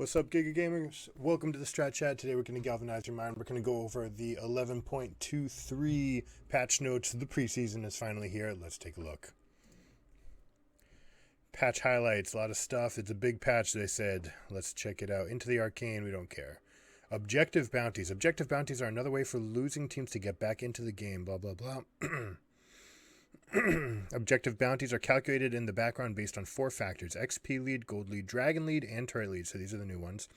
What's up, Giga Gamers? Welcome to the Strat Chat. Today we're going to galvanize your mind. We're going to go over the 11.23 patch notes. The preseason is finally here. Let's take a look. Patch highlights, a lot of stuff. It's a big patch, they said. Let's check it out. Into the Arcane, we don't care. Objective bounties. Objective bounties are another way for losing teams to get back into the game. Blah, blah, blah. Objective bounties are calculated in the background based on 4 factors: XP lead, gold lead, dragon lead, and turret lead. So these are the new ones.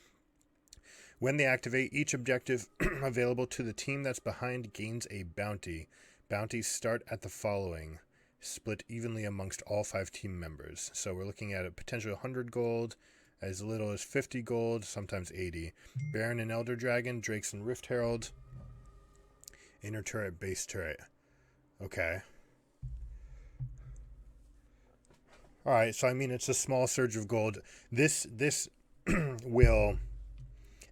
When they activate, each objective available to the team that's behind gains a bounty. Bounties start at the following, split evenly amongst all 5 team members. So we're looking at a potential 100 gold, as little as 50 gold, sometimes 80. Baron and Elder Dragon, Drakes and Rift Herald, inner turret, base turret. Okay. All right, so I mean, it's a small surge of gold. This will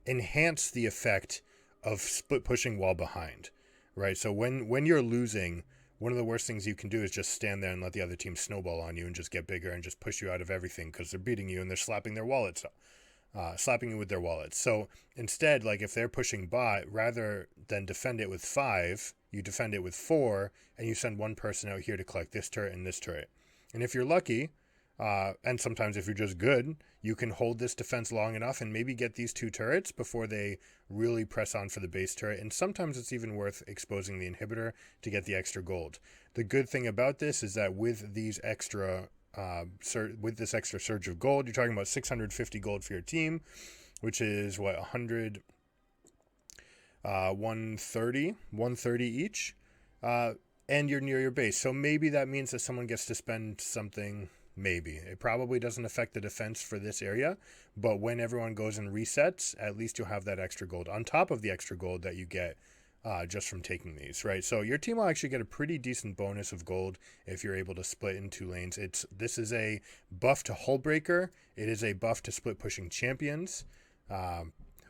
enhance the effect of split pushing while behind, right? So when you're losing, one of the worst things you can do is just stand there and let the other team snowball on you and just get bigger and just push you out of everything because they're beating you and they're slapping their wallets, slapping you with their wallets. So instead, like if they're pushing bot, rather than defend it with 5, you defend it with 4, and you send one person out here to collect this turret and this turret. And if you're lucky, and sometimes if you're just good, you can hold this defense long enough and maybe get these 2 turrets before they really press on for the base turret. And sometimes it's even worth exposing the inhibitor to get the extra gold. The good thing about this is that with these extra, with this extra surge of gold, you're talking about 650 gold for your team, which is what, 100, 130 each. And you're near your base. So maybe that means that someone gets to spend something. Maybe. It probably doesn't affect the defense for this area, but when everyone goes and resets, at least you'll have that extra gold on top of the extra gold that you get just from taking these, right? So your team will actually get a pretty decent bonus of gold if you're able to split in 2 lanes. This is a buff to Hullbreaker. It is a buff to split pushing champions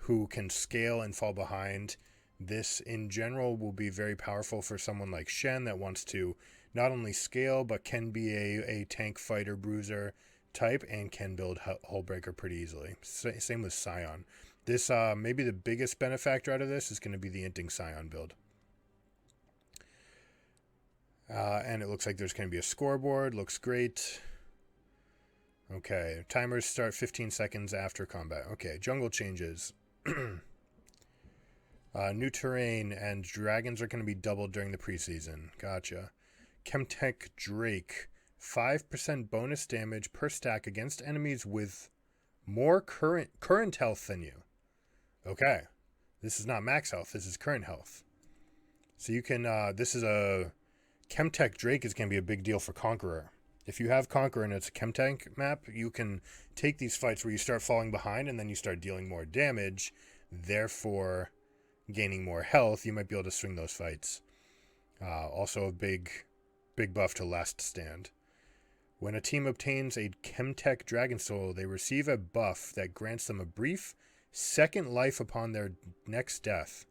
who can scale and fall behind. This, in general, will be very powerful for someone like Shen that wants to not only scale, but can be a tank fighter bruiser type and can build Hullbreaker pretty easily. Same with Scion. This, maybe the biggest benefactor out of this is going to be the Inting Scion build. And it looks like there's going to be a scoreboard. Looks great. Okay, timers start 15 seconds after combat. Okay, jungle changes. New terrain and dragons are going to be doubled during the preseason. Gotcha. Chemtech Drake. 5% bonus damage per stack against enemies with more current health than you. Okay. This is not max health. This is current health. So you can, this is a, Chemtech Drake is going to be a big deal for Conqueror. If you have Conqueror and it's a Chemtank map, you can take these fights where you start falling behind and then you start dealing more damage, therefore gaining more health. You might be able to swing those fights. Also a big buff to Last Stand. When a team obtains a Chemtech Dragon Soul, they receive a buff that grants them a brief second life upon their next death.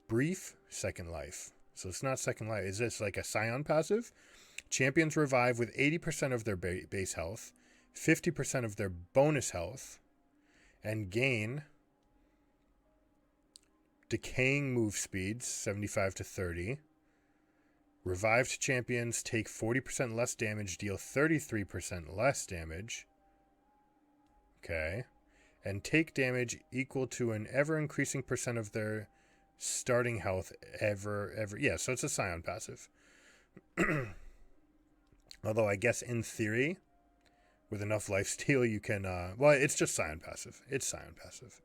Brief second life. So it's not second life. Is this like a Scion passive? Champions revive with 80% of their base health, 50% of their bonus health, and gain decaying move speeds, 75 to 30. Revived champions take 40% less damage, deal 33% less damage. Okay. And take damage equal to an ever-increasing percent of their starting health Yeah, so it's a Scion passive. Although I guess in theory, with enough lifesteal, you can... well, it's just Scion passive. It's Scion passive.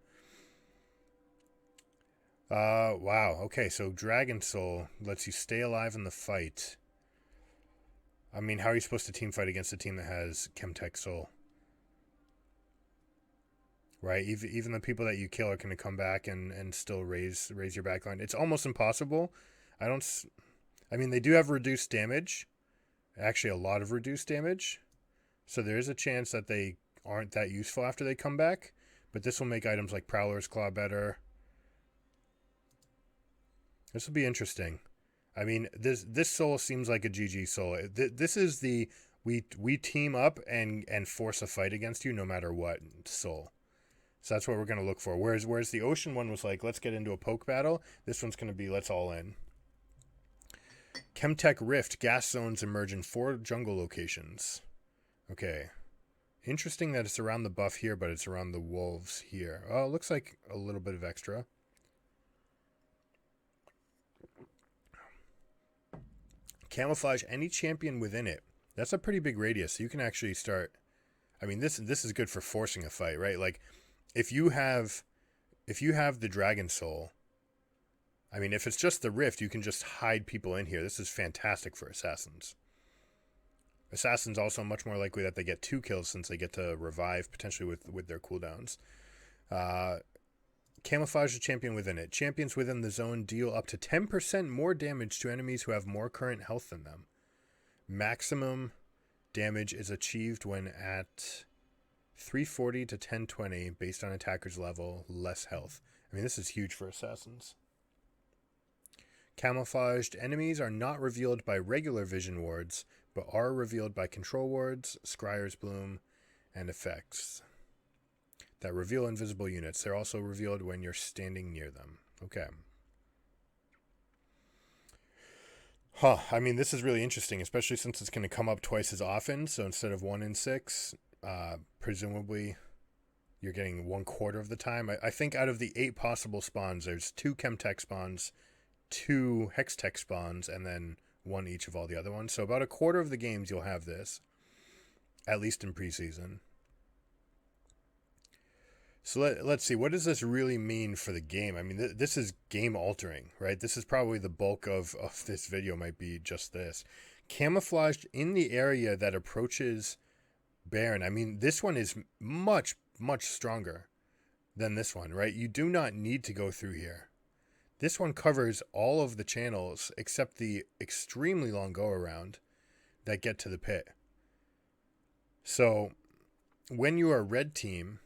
Wow. Okay, so Dragon Soul lets you stay alive in the fight. I mean, how are you supposed to team fight against a team that has Chemtech Soul? Right? Even the people that you kill are going to come back and still raise your backline. It's almost impossible. I mean, they do have reduced damage. Actually, a lot of reduced damage. So there is a chance that they aren't that useful after they come back. But this will make items like Prowler's Claw better. This will be interesting. I mean, this soul seems like a GG soul. This is the we team up and force a fight against you no matter what soul. So that's what we're going to look for. Whereas the ocean one was like, let's get into a poke battle. This one's going to be, let's all in. Chemtech Rift. Gas zones emerge in 4 jungle locations. Okay. Interesting that it's around the buff here, but it's around the wolves here. Oh, it looks like a little bit of extra. Camouflage any champion within it. That's a pretty big radius. So you can actually start... I mean, this is good for forcing a fight, right? Like, if you have the Dragon Soul... I mean, if it's just the Rift, you can just hide people in here. This is fantastic for Assassins. Assassins also much more likely that they get 2 kills since they get to revive, potentially with their cooldowns. Camouflage the champion within it. Champions within the zone deal up to 10% more damage to enemies who have more current health than them. Maximum damage is achieved when at 340 to 1020 based on attacker's level, less health. I mean, this is huge for Assassins. Camouflaged enemies are not revealed by regular vision wards, but are revealed by control wards, Scryer's Bloom, and effects that reveal invisible units. They're also revealed when you're standing near them. Okay. Huh. I mean, this is really interesting, especially since it's going to come up twice as often. So instead of 1 in 6, presumably you're getting 1/4 of the time. I think out of the 8 possible spawns, there's 2 Chemtech spawns, 2 Hextech spawns, and then 1 each of all the other ones. So about 1/4 of the games you'll have this, at least in preseason. So let's see, what does this really mean for the game? I mean, this is game altering, right? This is probably the bulk of this video might be just this. Camouflaged in the area that approaches Baron. I mean, this one is much, much stronger than this one, right? You do not need to go through here. This one covers all of the channels except the extremely long go-around that get to the pit. So when you are red team,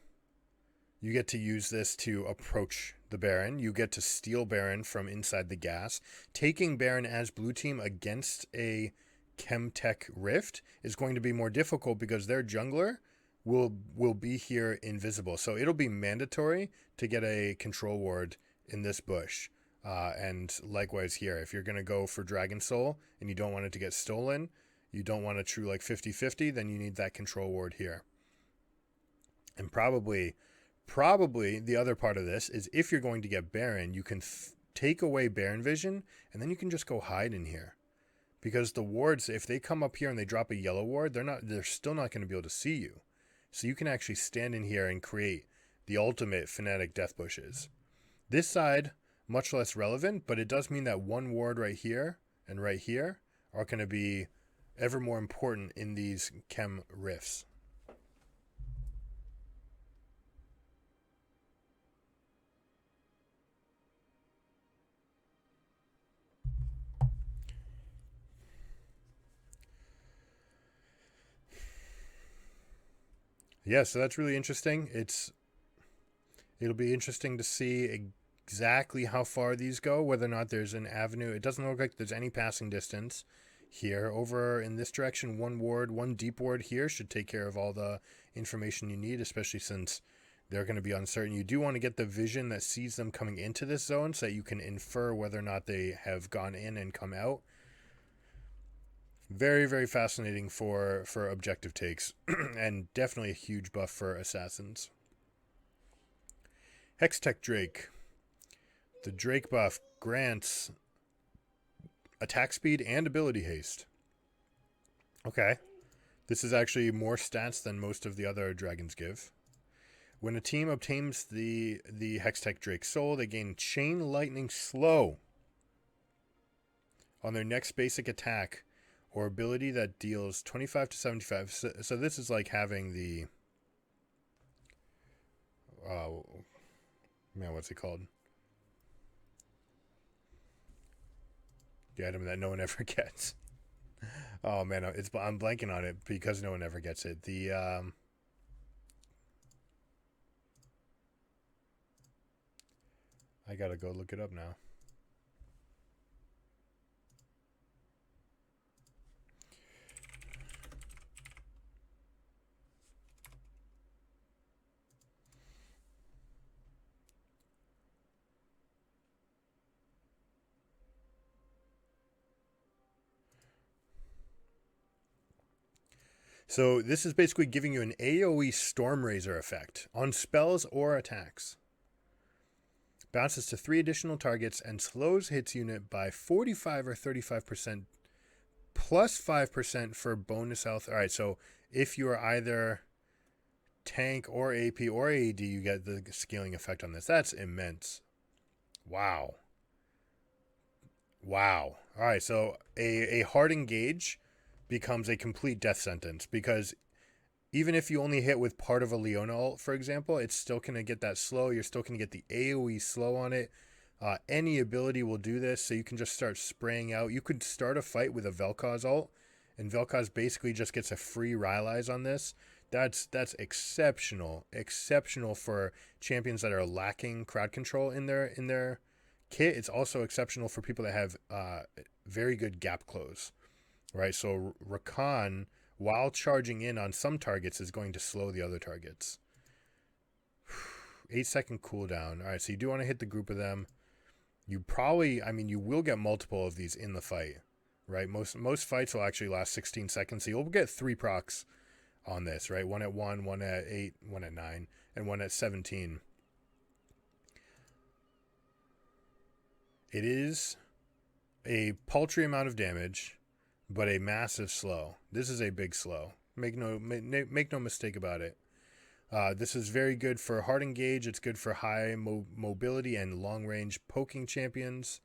you get to use this to approach the Baron. You get to steal Baron from inside the gas. Taking Baron as blue team against a Chemtech Rift is going to be more difficult because their jungler will be here invisible. So it'll be mandatory to get a control ward in this bush. And likewise here, if you're going to go for Dragon Soul and you don't want it to get stolen, you don't want a true like 50-50, then you need that control ward here. And probably the other part of this is if you're going to get Baron, you can take away Baron vision and then you can just go hide in here. Because the wards, if they come up here and they drop a yellow ward, they're still not going to be able to see you. So you can actually stand in here and create the ultimate Fnatic death bushes. This side, much less relevant, but it does mean that 1 ward right here and right here are going to be ever more important in these chem rifts. Yeah, so that's really interesting. It'll be interesting to see exactly how far these go, whether or not there's an avenue. It doesn't look like there's any passing distance here. Over in this direction, 1 ward, 1 deep ward here should take care of all the information you need, especially since they're going to be uncertain. You do want to get the vision that sees them coming into this zone so that you can infer whether or not they have gone in and come out. Very, very fascinating for objective takes, and definitely a huge buff for Assassins. Hextech Drake. The Drake buff grants attack speed and ability haste. Okay. This is actually more stats than most of the other dragons give. When a team obtains the Hextech Drake Soul, they gain Chain Lightning Slow on their next basic attack or ability that deals 25 to 75. So this is like having the... man, what's it called? The item that no one ever gets. Oh man, I'm blanking on it because no one ever gets it. The I gotta go look it up now. So this is basically giving you an AoE Stormrazor effect on spells or attacks. Bounces to 3 additional targets and slows hits unit by 45 or 35% plus 5% for bonus health. Alright, so if you are either tank or AP or AD, you get the scaling effect on this. That's immense. Wow. Wow. Alright, so a hard engage becomes a complete death sentence, because even if you only hit with part of a Leona ult, for example, it's still going to get that slow. You're still going to get the AoE slow on it. Any ability will do this, so you can just start spraying out. You could start a fight with a Vel'Koz ult, and Vel'Koz basically just gets a free Rylai's on this. That's exceptional for champions that are lacking crowd control in their kit. It's also exceptional for people that have very good gap close, right? So Rakan, while charging in on some targets, is going to slow the other targets. 8-second cooldown. All right, so you do want to hit the group of them. You probably, you will get multiple of these in the fight, right? Most fights will actually last 16 seconds, so you'll get 3 procs on this, right? 1 at 1, 1 at 8, 1 at 9, and 1 at 17. It is a paltry amount of damage, but a massive slow. This is a big slow. Make no mistake about it. This is very good for hard engage. It's good for high mobility and long range poking champions.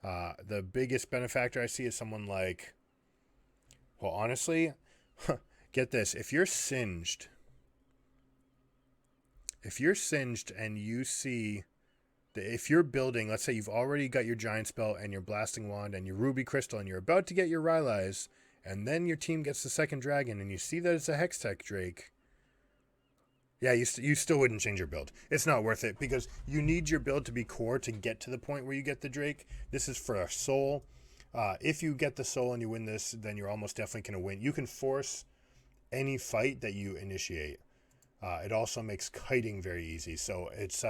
The biggest benefactor I see is someone like, well, honestly, get this. If you're singed and you see, if you're building, let's say you've already got your giant spell and your blasting wand and your ruby crystal and you're about to get your Rylai's, and then your team gets the second dragon and you see that it's a Hextech Drake, yeah, you still wouldn't change your build. It's not worth it, because you need your build to be core to get to the point where you get the Drake. This is for a soul. If you get the soul and you win this, then you're almost definitely going to win. You can force any fight that you initiate. It also makes kiting very easy. So it's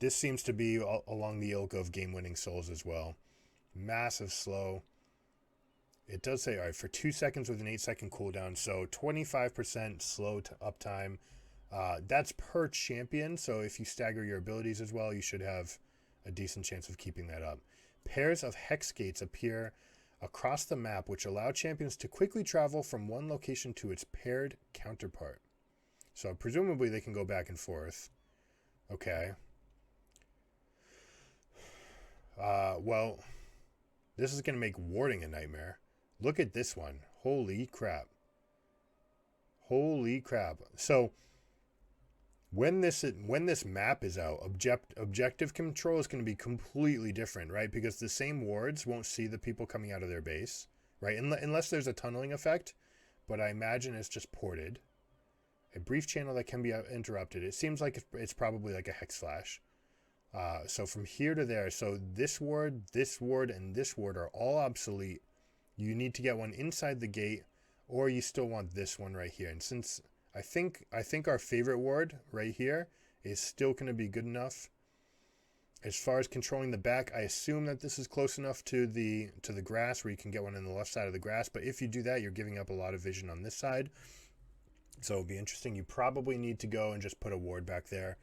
this seems to be along the ilk of game-winning souls as well. Massive slow. It does say, all right, for 2 seconds with an 8-second cooldown, so 25% slow to uptime. That's per champion, so if you stagger your abilities as well, you should have a decent chance of keeping that up. Pairs of hex gates appear across the map, which allow champions to quickly travel from one location to its paired counterpart. So presumably they can go back and forth. Okay. Well, this is going to make warding a nightmare. Look at this one. Holy crap. Holy crap. So when this map is out, objective control is going to be completely different, right? Because the same wards won't see the people coming out of their base, right? Unless there's a tunneling effect, but I imagine it's just ported. A brief channel that can be interrupted. It seems like it's probably like a hex flash. So from here to there, so this ward, and this ward are all obsolete. You need to get one inside the gate, or you still want this one right here. And since I think our favorite ward right here is still going to be good enough. As far as controlling the back, I assume that this is close enough to the grass where you can get one on the left side of the grass. But if you do that, you're giving up a lot of vision on this side. So it'll be interesting. You probably need to go and just put a ward back there.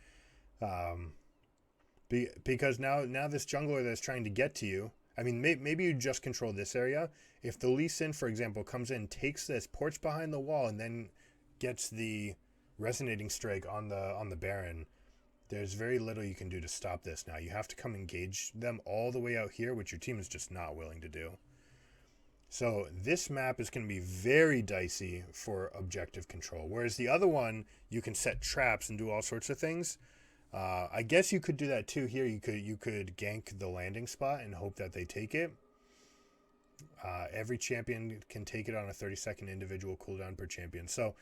Because now this jungler that's trying to get to you, maybe you just control this area. If the Lee Sin, for example, comes in, takes this, ports behind the wall, and then gets the resonating strike on the Baron, there's very little you can do to stop this now. You have to come engage them all the way out here, which your team is just not willing to do. So this map is going to be very dicey for objective control. Whereas the other one, you can set traps and do all sorts of things. I guess you could do that too here. You could gank the landing spot and hope that they take it. Every champion can take it on a 30-second individual cooldown per champion. So,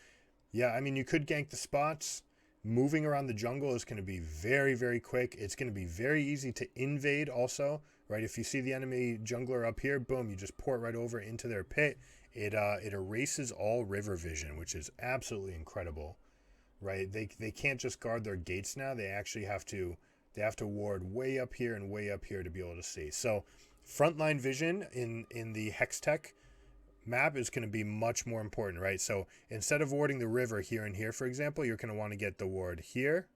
yeah, you could gank the spots. Moving around the jungle is going to be very, very quick. It's going to be very easy to invade also, right? If you see the enemy jungler up here, boom, you just port right over into their pit. It erases all river vision, which is absolutely incredible, right? They can't just guard their gates now. They actually have to ward way up here and way up here to be able to see. So frontline vision in the Hextech map is going to be much more important, right? So instead of warding the river here and here, for example, you're going to want to get the ward here,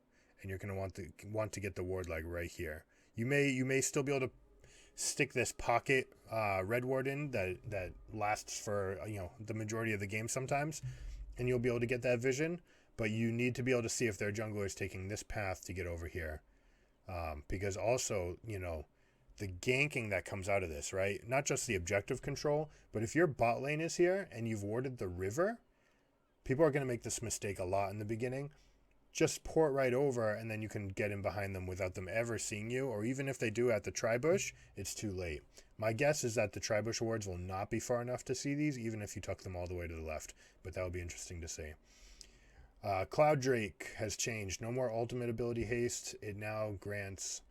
and you're going to want to get the ward like right here. You may still be able to stick this pocket red ward in that lasts for the majority of the game sometimes, and you'll be able to get that vision. But you need to be able to see if their jungler is taking this path to get over here, because also the ganking that comes out of this, right? Not just the objective control, but if your bot lane is here and you've warded the river, people are going to make this mistake a lot in the beginning. Just port right over, and then you can get in behind them without them ever seeing you, or even if they do at the tri-bush, it's too late. My guess is that the tri-bush wards will not be far enough to see these, even if you tuck them all the way to the left, but that would be interesting to see. Cloud Drake has changed. No more ultimate ability haste. It now grants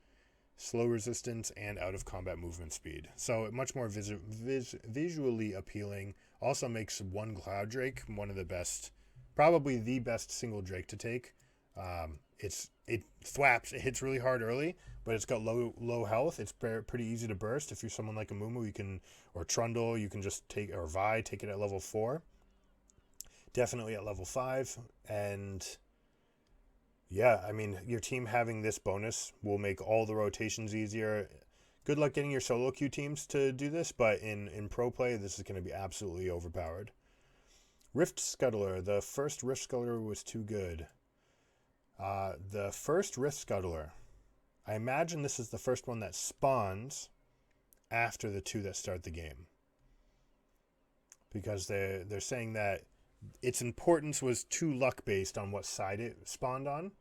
slow resistance and out of combat movement speed. So much more visually appealing. Also makes one Cloud Drake one of the best, probably the best single Drake to take. It thwaps. It hits really hard early, but it's got low health. It's pretty easy to burst. If you're someone like a Youmuu, or Trundle, you can just take, or Vi, take it at level 4. Definitely at level 5, and yeah, I mean, your team having this bonus will make all the rotations easier. Good luck getting your solo queue teams to do this, but in pro play, this is going to be absolutely overpowered. Rift Scuttler. The first Rift Scuttler was too good. The first Rift Scuttler, I imagine this is the first one that spawns after the 2 that start the game, because they're saying that its importance was too luck based on what side it spawned on.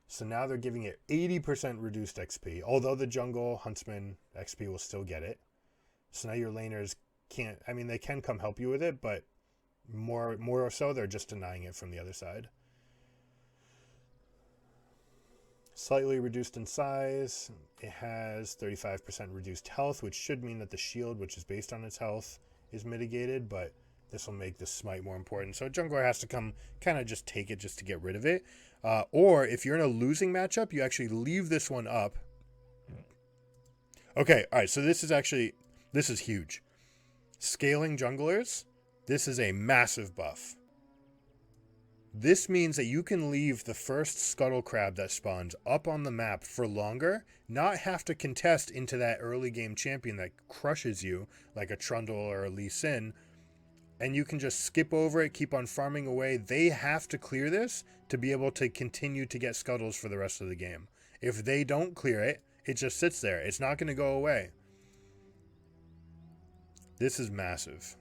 So now they're giving it 80% reduced XP, although the jungle huntsman XP will still get it. So now your laners can't, I mean, they can come help you with it, but more or so they're just denying it from the other side. Slightly reduced in size. It has 35% reduced health, which should mean that the shield, which is based on its health, is mitigated, but this will make the smite more important. So jungler has to come kind of just take it just to get rid of it. Or if you're in a losing matchup, you actually leave this one up. Okay, all right, so this is huge. Scaling junglers, this is a massive buff. This means that you can leave the first Scuttle Crab that spawns up on the map for longer, not have to contest into that early game champion that crushes you, like a Trundle or a Lee Sin, and you can just skip over it, keep on farming away. They have to clear this to be able to continue to get Scuttles for the rest of the game. If they don't clear it, it just sits there. It's not going to go away. This is massive.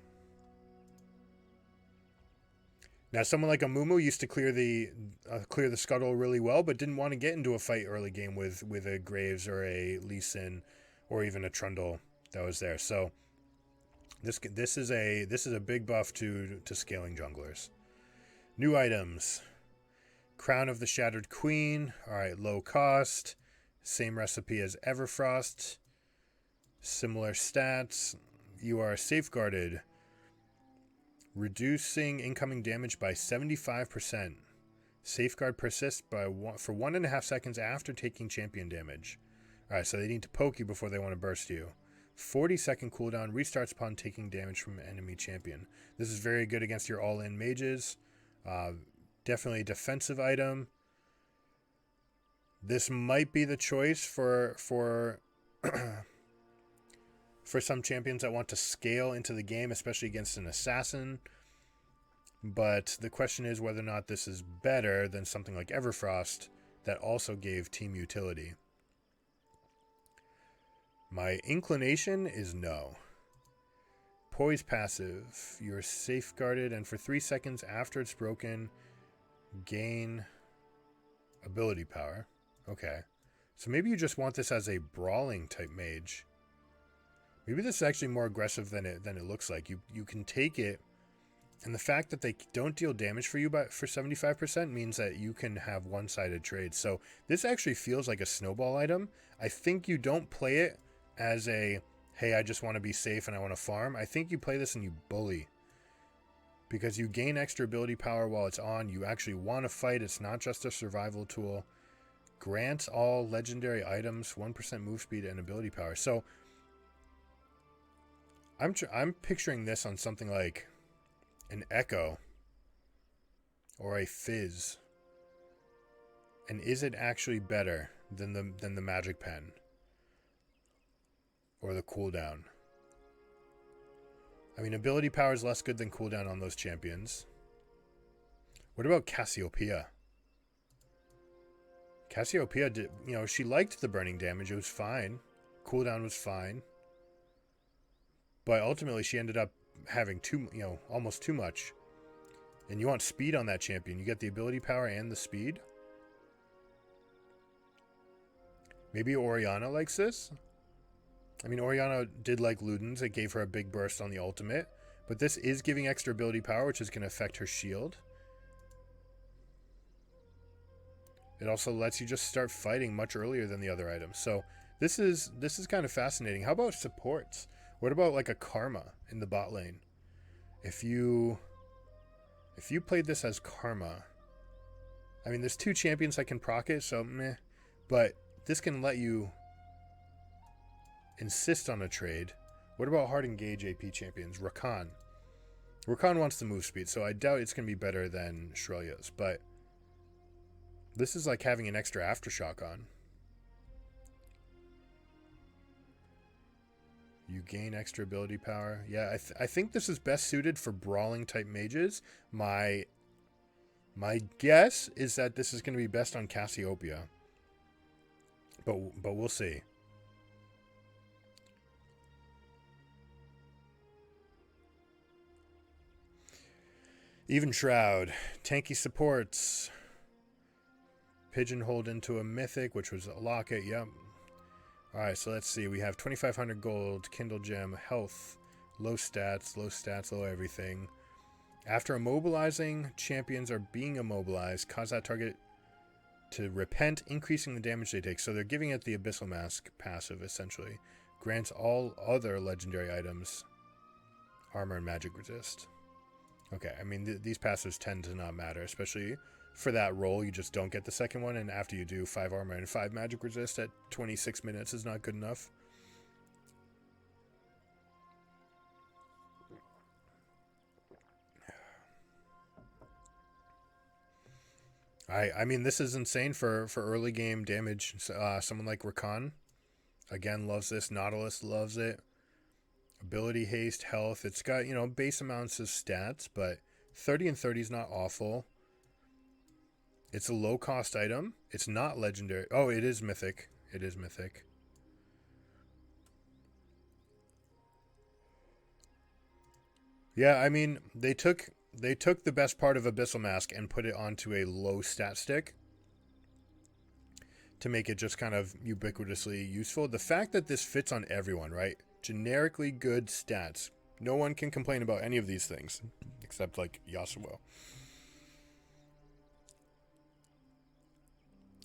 Now, someone like a Youmuu used to clear the Scuttle really well, but didn't want to get into a fight early game with a Graves or a Lee Sin or even a Trundle that was there. So this is a big buff to scaling junglers. New items. Crown of the Shattered Queen. All right, low cost. Same recipe as Everfrost. Similar stats. You are safeguarded. Reducing incoming damage by 75%. Safeguard persists for 1.5 seconds after taking champion damage. Alright, so they need to poke you before they want to burst you. 40-second cooldown, restarts upon taking damage from an enemy champion. This is very good against your all-in mages. Definitely a defensive item. This might be the choice for some champions that want to scale into the game, especially against an assassin. But the question is whether or not this is better than something like Everfrost that also gave team utility. My inclination is no. Poise passive. You're safeguarded, and for 3 seconds after it's broken, gain ability power. Okay. So maybe you just want this as a brawling type mage. Maybe this is actually more aggressive than it looks like. You can take it, and the fact that they don't deal damage for you for 75% means that you can have one-sided trades. So this actually feels like a snowball item. I think you don't play it as a, hey, I just want to be safe and I want to farm. I think you play this and you bully, because you gain extra ability power while it's on. You actually want to fight. It's not just a survival tool. Grants all legendary items 1% move speed and ability power. So I'm picturing this on something like an Echo or a Fizz. And is it actually better than the Magic Pen or the cooldown? I mean, ability power is less good than cooldown on those champions. What about Cassiopeia? Cassiopeia did, she liked the burning damage. It was fine. Cooldown was fine. But ultimately, she ended up having almost too much. And you want speed on that champion. You get the ability power and the speed. Maybe Orianna likes this. I mean, Orianna did like Ludens. It gave her a big burst on the ultimate. But this is giving extra ability power, which is going to affect her shield. It also lets you just start fighting much earlier than the other items. So this is kind of fascinating. How about supports? What about like a Karma in the bot lane? If you played this as Karma, I mean, there's 2 champions that can proc it, so meh. But this can let you insist on a trade. What about hard engage AP champions? Rakan. Rakan wants the move speed, so I doubt it's going to be better than Shrelya's, but this is like having an extra aftershock on. You gain extra ability power. Yeah, I think this is best suited for brawling type mages. My guess is that this is going to be best on Cassiopeia. But we'll see. Evenshroud. Tanky supports. Pigeonholed into a mythic, which was a Locket. Yep. Alright, so let's see. We have 2,500 gold, Kindle Gem, health, low stats, low everything. After immobilizing, champions are being immobilized. Cause that target to repent, increasing the damage they take. So they're giving it the Abyssal Mask passive, essentially. Grants all other legendary items armor and magic resist. Okay, I mean, these passives tend to not matter, especially for that role. You just don't get the second one, and after you do 5 armor and 5 magic resist at 26 minutes is not good enough. I mean, this is insane for early game damage. Someone like Rakan, again, loves this. Nautilus loves it. Ability, haste, health. It's got, base amounts of stats, but 30 and 30 is not awful. It's a low-cost item. It's not legendary. Oh, it is mythic. It is mythic. Yeah, I mean, they took the best part of Abyssal Mask and put it onto a low stat stick to make it just kind of ubiquitously useful. The fact that this fits on everyone, right? Generically good stats. No one can complain about any of these things, except like Yasuo.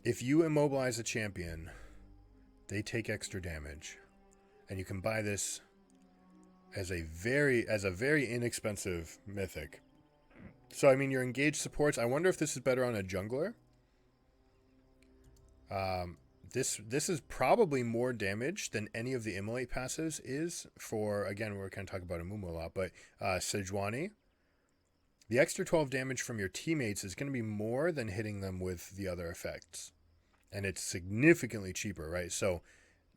If you immobilize a champion, they take extra damage. And you can buy this as a very inexpensive mythic. So, I mean, your engaged supports, I wonder if this is better on a jungler. This is probably more damage than any of the Immolate passives is for, again, we're going to talk about Youmuu a lot, but Sejuani. The extra 12 damage from your teammates is going to be more than hitting them with the other effects. And it's significantly cheaper, right? So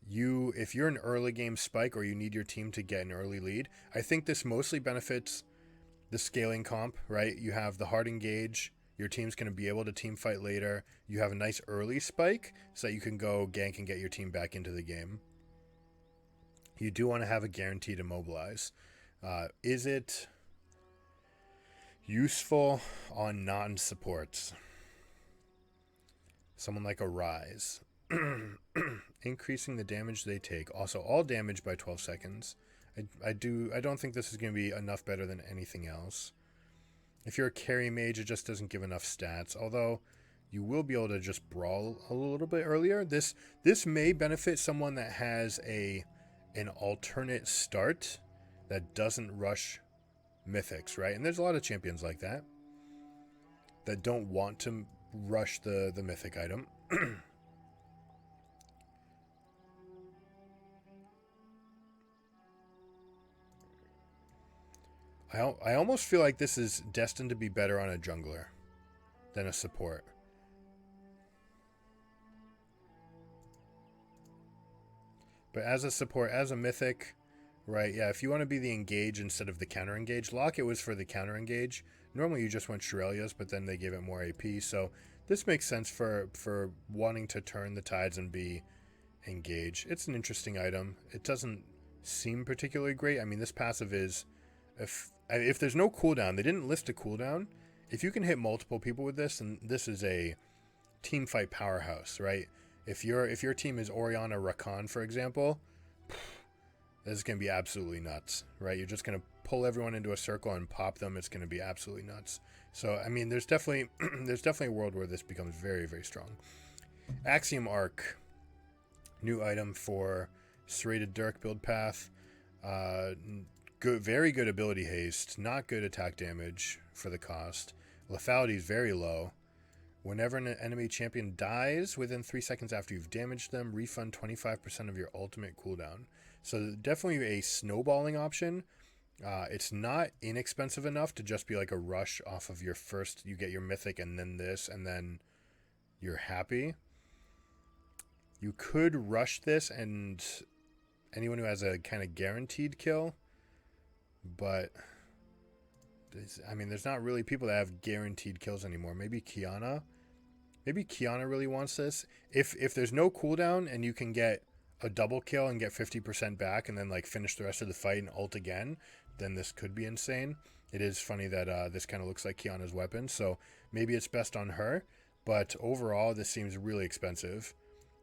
if you're an early game spike or you need your team to get an early lead, I think this mostly benefits the scaling comp, right? You have the hard engage. Your team's going to be able to team fight later. You have a nice early spike so that you can go gank and get your team back into the game. You do want to have a guaranteed immobilize. Is it useful on non-supports? Someone like a Rise. Increasing the damage they take. Also, all damage by 12 seconds. I don't think this is going to be enough better than anything else. If you're a carry mage, it just doesn't give enough stats. Although, you will be able to just brawl a little bit earlier. This may benefit someone that has an alternate start that doesn't rush mythics, right? And there's a lot of champions like that don't want to rush the mythic item. I almost feel like this is destined to be better on a jungler than a support. But as a support, as a mythic, right, yeah, if you want to be the engage instead of the counter engage, Locket was for the counter engage. Normally you just went Shurelya's, but then they gave it more AP, so this makes sense for wanting to turn the tides and be engage. It's an interesting item. It doesn't seem particularly great. I mean, this passive is, if there's no cooldown, they didn't list a cooldown. If you can hit multiple people with this, and this is a team fight powerhouse, right? If your team is Orianna Rakan, for example, this is going to be absolutely nuts, right? You're just going to pull everyone into a circle and pop them. It's going to be absolutely nuts. So, I mean, there's definitely a world where this becomes very, very strong. Axiom Arc, new item for Serrated Dirk build path. Good, very good ability haste, not good attack damage for the cost. Lethality is very low. Whenever an enemy champion dies within 3 seconds after you've damaged them, refund 25% of your ultimate cooldown. So definitely a snowballing option. It's not inexpensive enough to just be like a rush off of your first, you get your mythic and then this, and then you're happy. You could rush this and anyone who has a kind of guaranteed kill, but I mean, there's not really people that have guaranteed kills anymore. Maybe Kiana really wants this. If there's no cooldown and you can get a double kill and get 50% back and then like finish the rest of the fight and ult again, then this could be insane. It is funny that this kind of looks like Kiana's weapon, so maybe it's best on her, but overall this seems really expensive,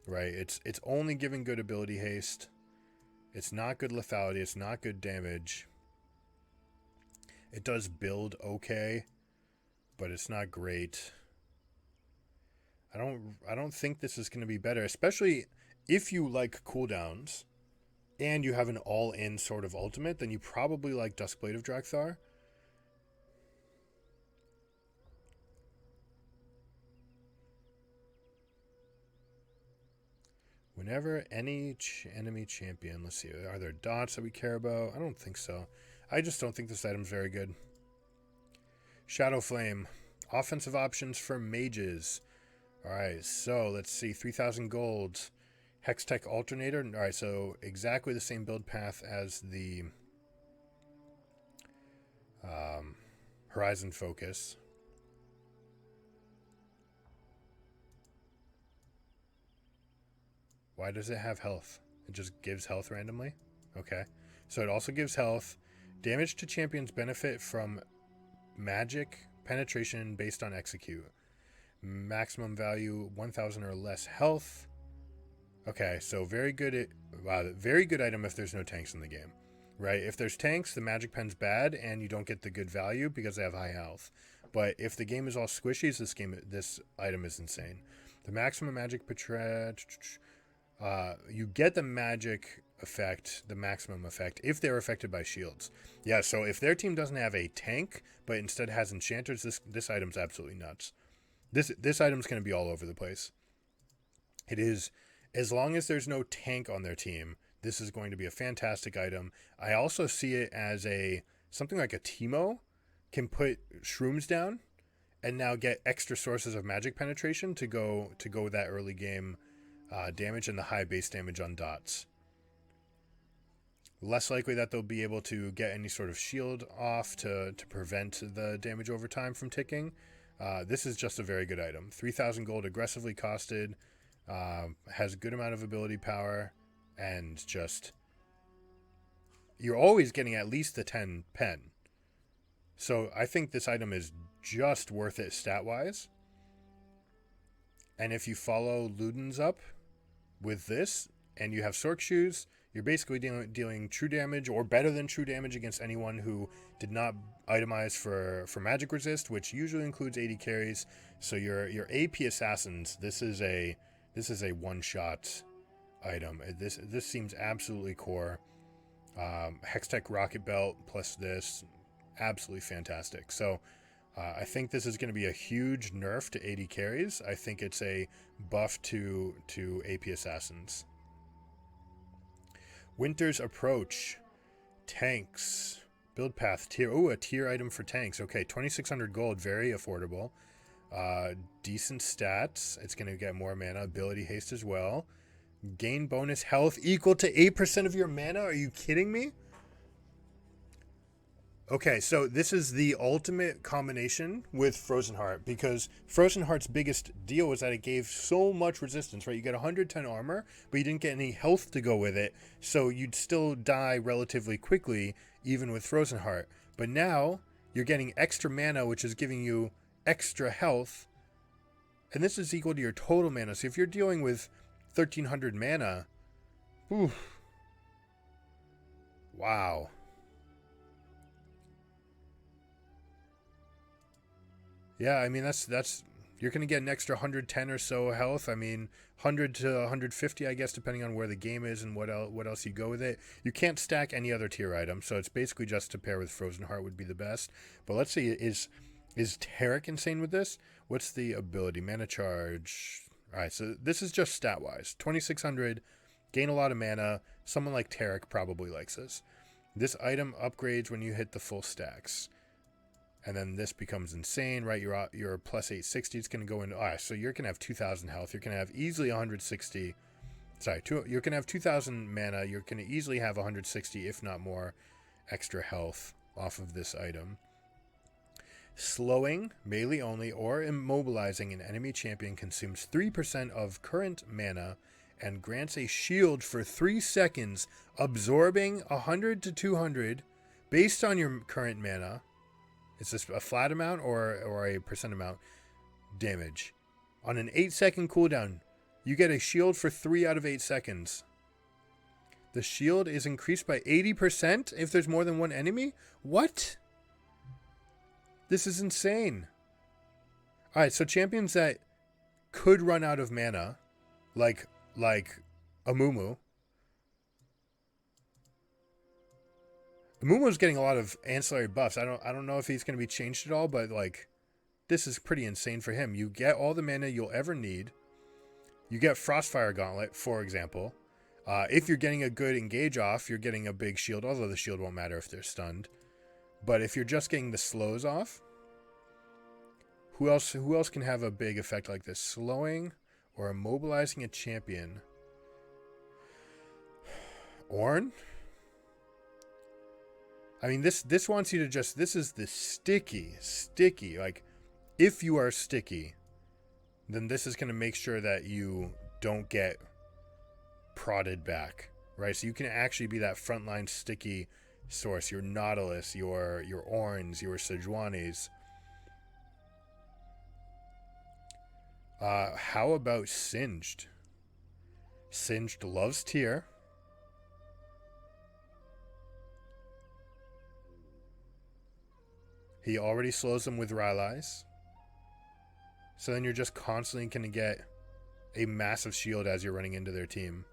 right? It's only giving good ability haste. It's not good lethality, it's not good damage. It does build okay, but it's not great. I don't think this is going to be better, especially if you like cooldowns and you have an all-in sort of ultimate, then you probably like Duskblade of Drakthar. Whenever any enemy champion, let's see, are there dots that we care about? I don't think so. I just don't think this item's very good. Shadowflame, offensive options for mages. Alright, so let's see, 3,000 gold. Hextech Alternator. Alright, so exactly the same build path as the Horizon Focus. Why does it have health? It just gives health randomly? Okay. So it also gives health. Damage to champions benefit from magic penetration based on execute. Maximum value 1,000 or less health. Okay, so very good. Very good item if there's no tanks in the game, right? If there's tanks, the magic pen's bad, and you don't get the good value because they have high health. But if the game is all squishies, this item is insane. The maximum magic you get the magic effect, the maximum effect, if they're affected by shields. Yeah, so if their team doesn't have a tank, but instead has enchanters, this item's absolutely nuts. This item's going to be all over the place. It is, as long as there's no tank on their team, this is going to be a fantastic item. I also see it as something like a Teemo can put shrooms down and now get extra sources of magic penetration to go that early game damage and the high base damage on dots. Less likely that they'll be able to get any sort of shield off to prevent the damage over time from ticking. This is just a very good item. 3,000 gold, aggressively costed, has a good amount of ability power, and just you're always getting at least the 10 pen. So I think this item is just worth it stat-wise. And if you follow Ludens up with this, and you have Sork Shoes, you're basically dealing true damage, or better than true damage, against anyone who did not itemize for magic resist, which usually includes 80 carries. So your AP assassins, this is a one-shot item. This seems absolutely core. Hextech Rocket Belt plus this, absolutely fantastic. So I think this is going to be a huge nerf to 80 carries. I think it's a buff to AP assassins. Winter's Approach, tanks, Build path tier. Oh, a tier item for tanks. Okay, 2,600 gold, very affordable. Decent stats. It's going to get more mana. Ability haste as well. Gain bonus health equal to 8% of your mana. Are you kidding me? Okay, so this is the ultimate combination with Frozen Heart, because Frozen Heart's biggest deal was that it gave so much resistance, right? You get 110 armor, but you didn't get any health to go with it, so you'd still die relatively quickly, even with Frozen Heart. But now, you're getting extra mana, which is giving you extra health, and this is equal to your total mana. So if you're dealing with 1,300 mana, oof, wow. Yeah, I mean, that's you're going to get an extra 110 or so health. I mean, 100 to 150, I guess, depending on where the game is and what else you go with it. You can't stack any other tier item, so it's basically just to pair with Frozen Heart would be the best. But let's see, is Tarek insane with this? What's the ability? Mana charge. All right, so this is just stat-wise. 2,600, gain a lot of mana. Someone like Tarek probably likes this. This item upgrades when you hit the full stacks. And then this becomes insane, right? You're plus 860. It's going to go into... All right, so you're going to have 2,000 health. You're going to have easily 160... Sorry, you're going to have 2,000 mana. You're going to easily have 160, if not more, extra health off of this item. Slowing, melee only, or immobilizing an enemy champion consumes 3% of current mana and grants a shield for 3 seconds, absorbing 100 to 200 based on your current mana. Is this a flat amount or a percent amount damage? On an 8-second cooldown, you get a shield for 3 out of 8 seconds. The shield is increased by 80% if there's more than one enemy? What? This is insane. Alright, so champions that could run out of mana, like Youmuu. Youmuu's getting a lot of ancillary buffs. I don't know if he's going to be changed at all, but like, this is pretty insane for him. You get all the mana you'll ever need. You get Frostfire Gauntlet, for example. If you're getting a good engage off, you're getting a big shield, although the shield won't matter if they're stunned. But if you're just getting the slows off, who else can have a big effect like this? Slowing or immobilizing a champion. Ornn? I mean, this wants you to just... This is the sticky. Like, if you are sticky, then this is going to make sure that you don't get prodded back, right? So you can actually be that frontline sticky source. Your Nautilus, your Ornns, your Sejuanis. How about Singed? Singed loves tier. He already slows them with Rylai's. So then you're just constantly going to get a massive shield as you're running into their team.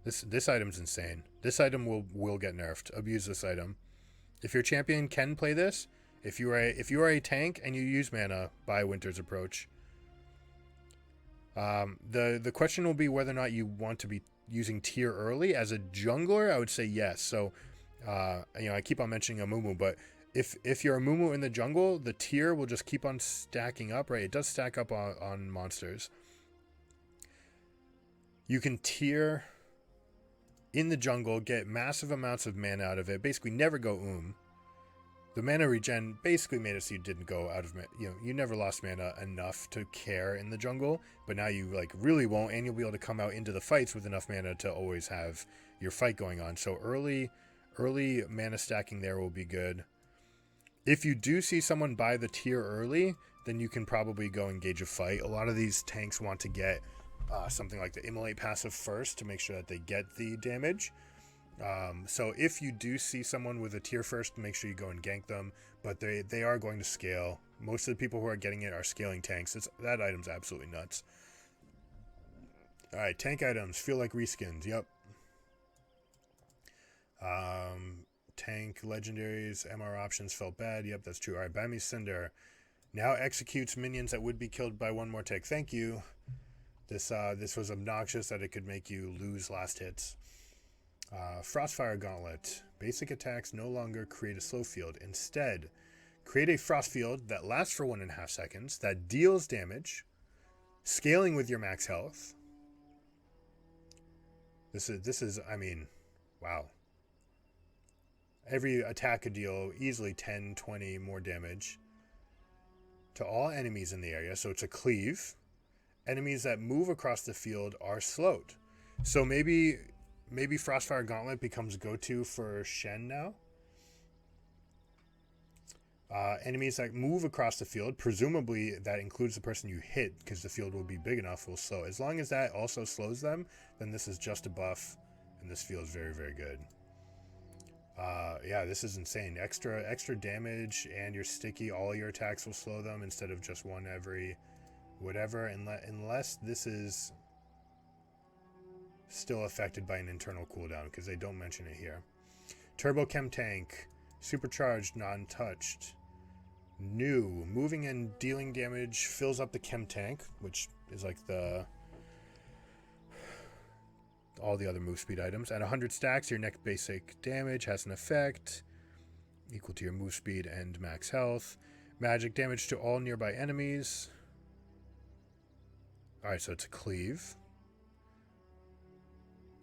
This item's insane. This item will get nerfed. Abuse this item. If your champion can play this, if you are a tank and you use mana, buy Winter's Approach. The question will be whether or not you want to be using tier early. As a jungler, I would say yes. So I keep on mentioning Youmuu, but if you're a Youmuu in the jungle, the tier will just keep on stacking up, right? It does stack up on monsters. You can tier in the jungle, get massive amounts of mana out of it, basically never go The mana regen basically made it so you didn't go out of mana. You never lost mana enough to care in the jungle, but now you really won't, and you'll be able to come out into the fights with enough mana to always have your fight going on. So early mana stacking there will be good. If you do see someone buy the tier early, then you can probably go engage a fight. A lot of these tanks want to get something like the Immolate passive first to make sure that they get the damage. So if you do see someone with a tier first, make sure you go and gank them. But they are going to scale. Most of the people who are getting it are scaling tanks. That item's absolutely nuts. Alright, tank items. Feel like reskins. Yep. Tank legendaries, MR options felt bad. Yep, that's true. Alright, Bami Cinder now executes minions that would be killed by one more tick. Thank you. This was obnoxious that it could make you lose last hits. Frostfire Gauntlet. Basic attacks no longer create a slow field. Instead, create a frost field that lasts for 1.5 seconds, that deals damage, scaling with your max health. This is, I mean, wow. Every attack could deal easily 10, 20 more damage to all enemies in the area. So it's a cleave. Enemies that move across the field are slowed. So maybe Frostfire Gauntlet becomes go-to for Shen now. Enemies that move across the field, presumably that includes the person you hit, because the field will be big enough, will slow. As long as that also slows them, then this is just a buff, and this feels very, very good. Yeah, this is insane. Extra damage, and you're sticky. All your attacks will slow them instead of just one every whatever, unless this is still affected by an internal cooldown, because they don't mention it here. Turbo Chemtank, supercharged, non-touched. New, moving and dealing damage fills up the Chemtank, which is like all the other move speed items. At 100 stacks, your next basic damage has an effect equal to your move speed and max health. Magic damage to all nearby enemies. Alright, so it's a cleave.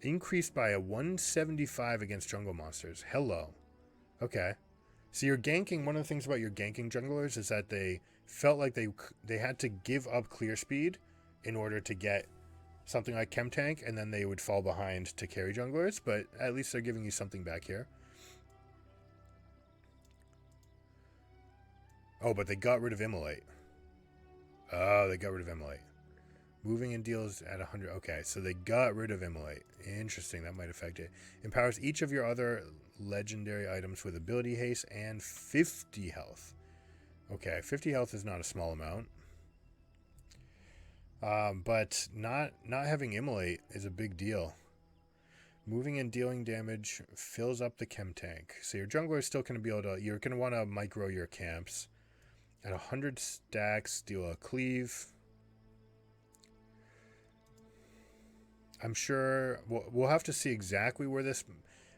Increased by a 175 against jungle monsters. Hello. Okay. So you're ganking, one of the things about your ganking junglers is that they felt like they had to give up clear speed in order to get something like Chemtank, and then they would fall behind to carry junglers, but at least they're giving you something back here. Oh, but they got rid of Immolate. Oh, they got rid of Immolate. Moving and deals at 100. Okay, so they got rid of Immolate. Interesting, that might affect it. Empowers each of your other legendary items with ability haste and 50 health. Okay, 50 health is not a small amount. But not having Immolate is a big deal. Moving and dealing damage fills up the Chemtank. So your jungler is still going to be able to... You're going to want to micro your camps. At 100 stacks, deal a cleave. I'm sure we'll have to see exactly where this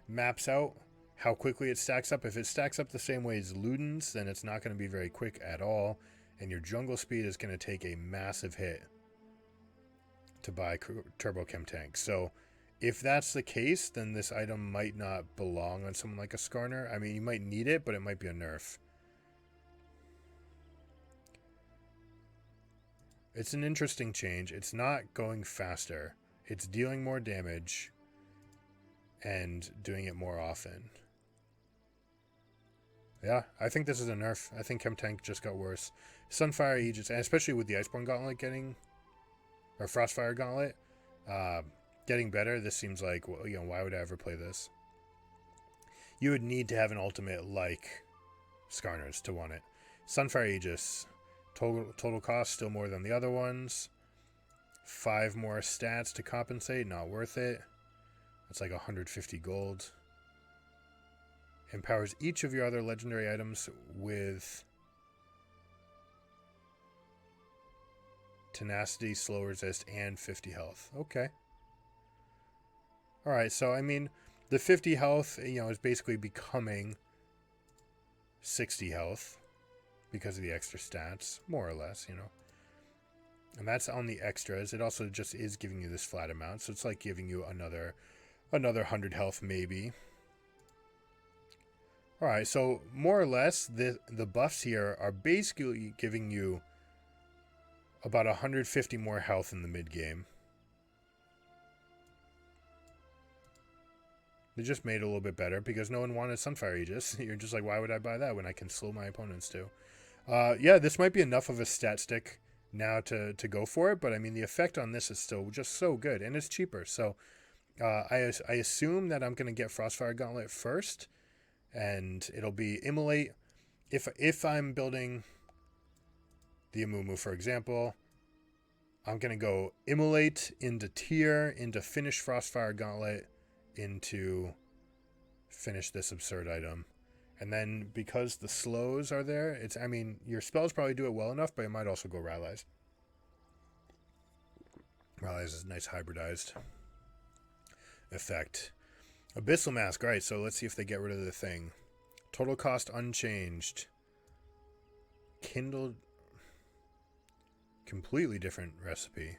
maps out, how quickly it stacks up. If it stacks up the same way as Luden's, then it's not going to be very quick at all, and your jungle speed is going to take a massive hit to buy Turbo Chemtank. So if that's the case, then this item might not belong on someone like a Skarner. I mean, you might need it, but it might be a nerf. It's an interesting change. It's not going faster. It's dealing more damage and doing it more often. Yeah, I think this is a nerf. I think Chemtank just got worse. Sunfire Aegis, and especially with the Iceborne Gauntlet or Frostfire Gauntlet, getting better. This seems like, well, why would I ever play this? You would need to have an ultimate like Skarner's to want it. Sunfire Aegis, total cost still more than the other ones. 5 more stats to compensate, not worth it. That's like 150 gold. Empowers each of your other legendary items with tenacity, slow resist, and 50 health. Okay. Alright, so I mean, the 50 health, is basically becoming 60 health because of the extra stats, more or less, And that's on the extras. It also just is giving you this flat amount. So it's like giving you another 100 health maybe. Alright, so more or less the buffs here are basically giving you about 150 more health in the mid game. They just made it a little bit better because no one wanted Sunfire Aegis. You're just like, why would I buy that when I can slow my opponents too? Yeah, this might be enough of a stat stick now to go for it, but I mean the effect on this is still just so good, and it's cheaper. So I assume that I'm going to get Frostfire Gauntlet first, and it'll be Immolate. If I'm building the Youmuu, for example, I'm going to go Immolate into Tier, into finish Frostfire Gauntlet, into finish this absurd item. And then because the slows are there, your spells probably do it well enough, but it might also go Rallies. Rallies is a nice hybridized effect. Abyssal Mask. All right, so let's see if they get rid of the thing. Total cost unchanged. Kindled. Completely different recipe.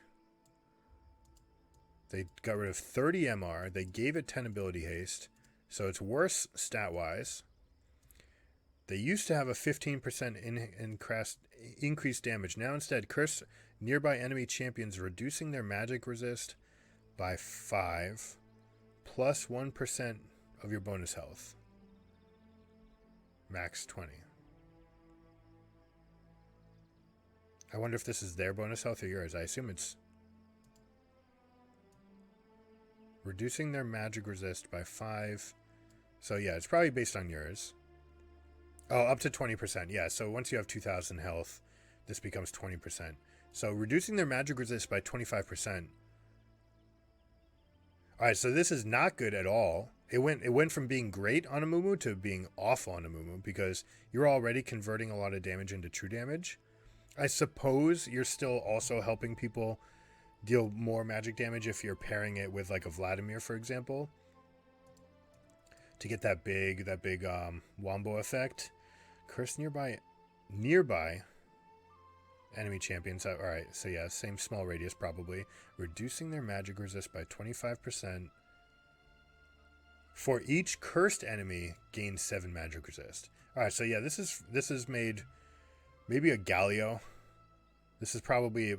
They got rid of 30 MR. They gave it 10 ability haste. So it's worse stat-wise. They used to have a 15% increased damage. Now instead, curse nearby enemy champions, reducing their magic resist by 5, plus 1% of your bonus health. Max 20. I wonder if this is their bonus health or yours. I assume it's reducing their magic resist by 5. So yeah, it's probably based on yours. Oh, up to 20%. Yeah, so once you have 2,000 health, this becomes 20%. So reducing their magic resist by 25%. Alright, so this is not good at all. It went from being great on a Youmuu to being awful on a Youmuu because you're already converting a lot of damage into true damage. I suppose you're still also helping people deal more magic damage if you're pairing it with like a Vladimir, for example, to get that big wombo effect. Curse nearby enemy champions. All right, so yeah, same small radius probably. Reducing their magic resist by 25%. For each cursed enemy, gain 7 magic resist. All right, so yeah, this is made maybe a Galio. This is probably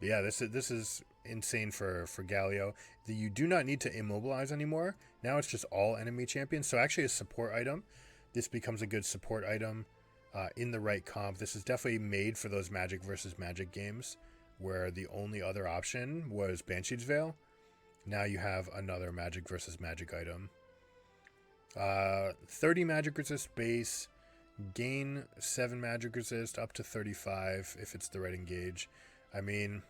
yeah, this is insane for Galio. You do not need to immobilize anymore. Now it's just all enemy champions. So actually a support item. This becomes a good support item in the right comp. This is definitely made for those magic versus magic games where the only other option was Banshee's Veil. Now you have another magic versus magic item. 30 magic resist base. Gain 7 magic resist up to 35 if it's the right engage. I mean,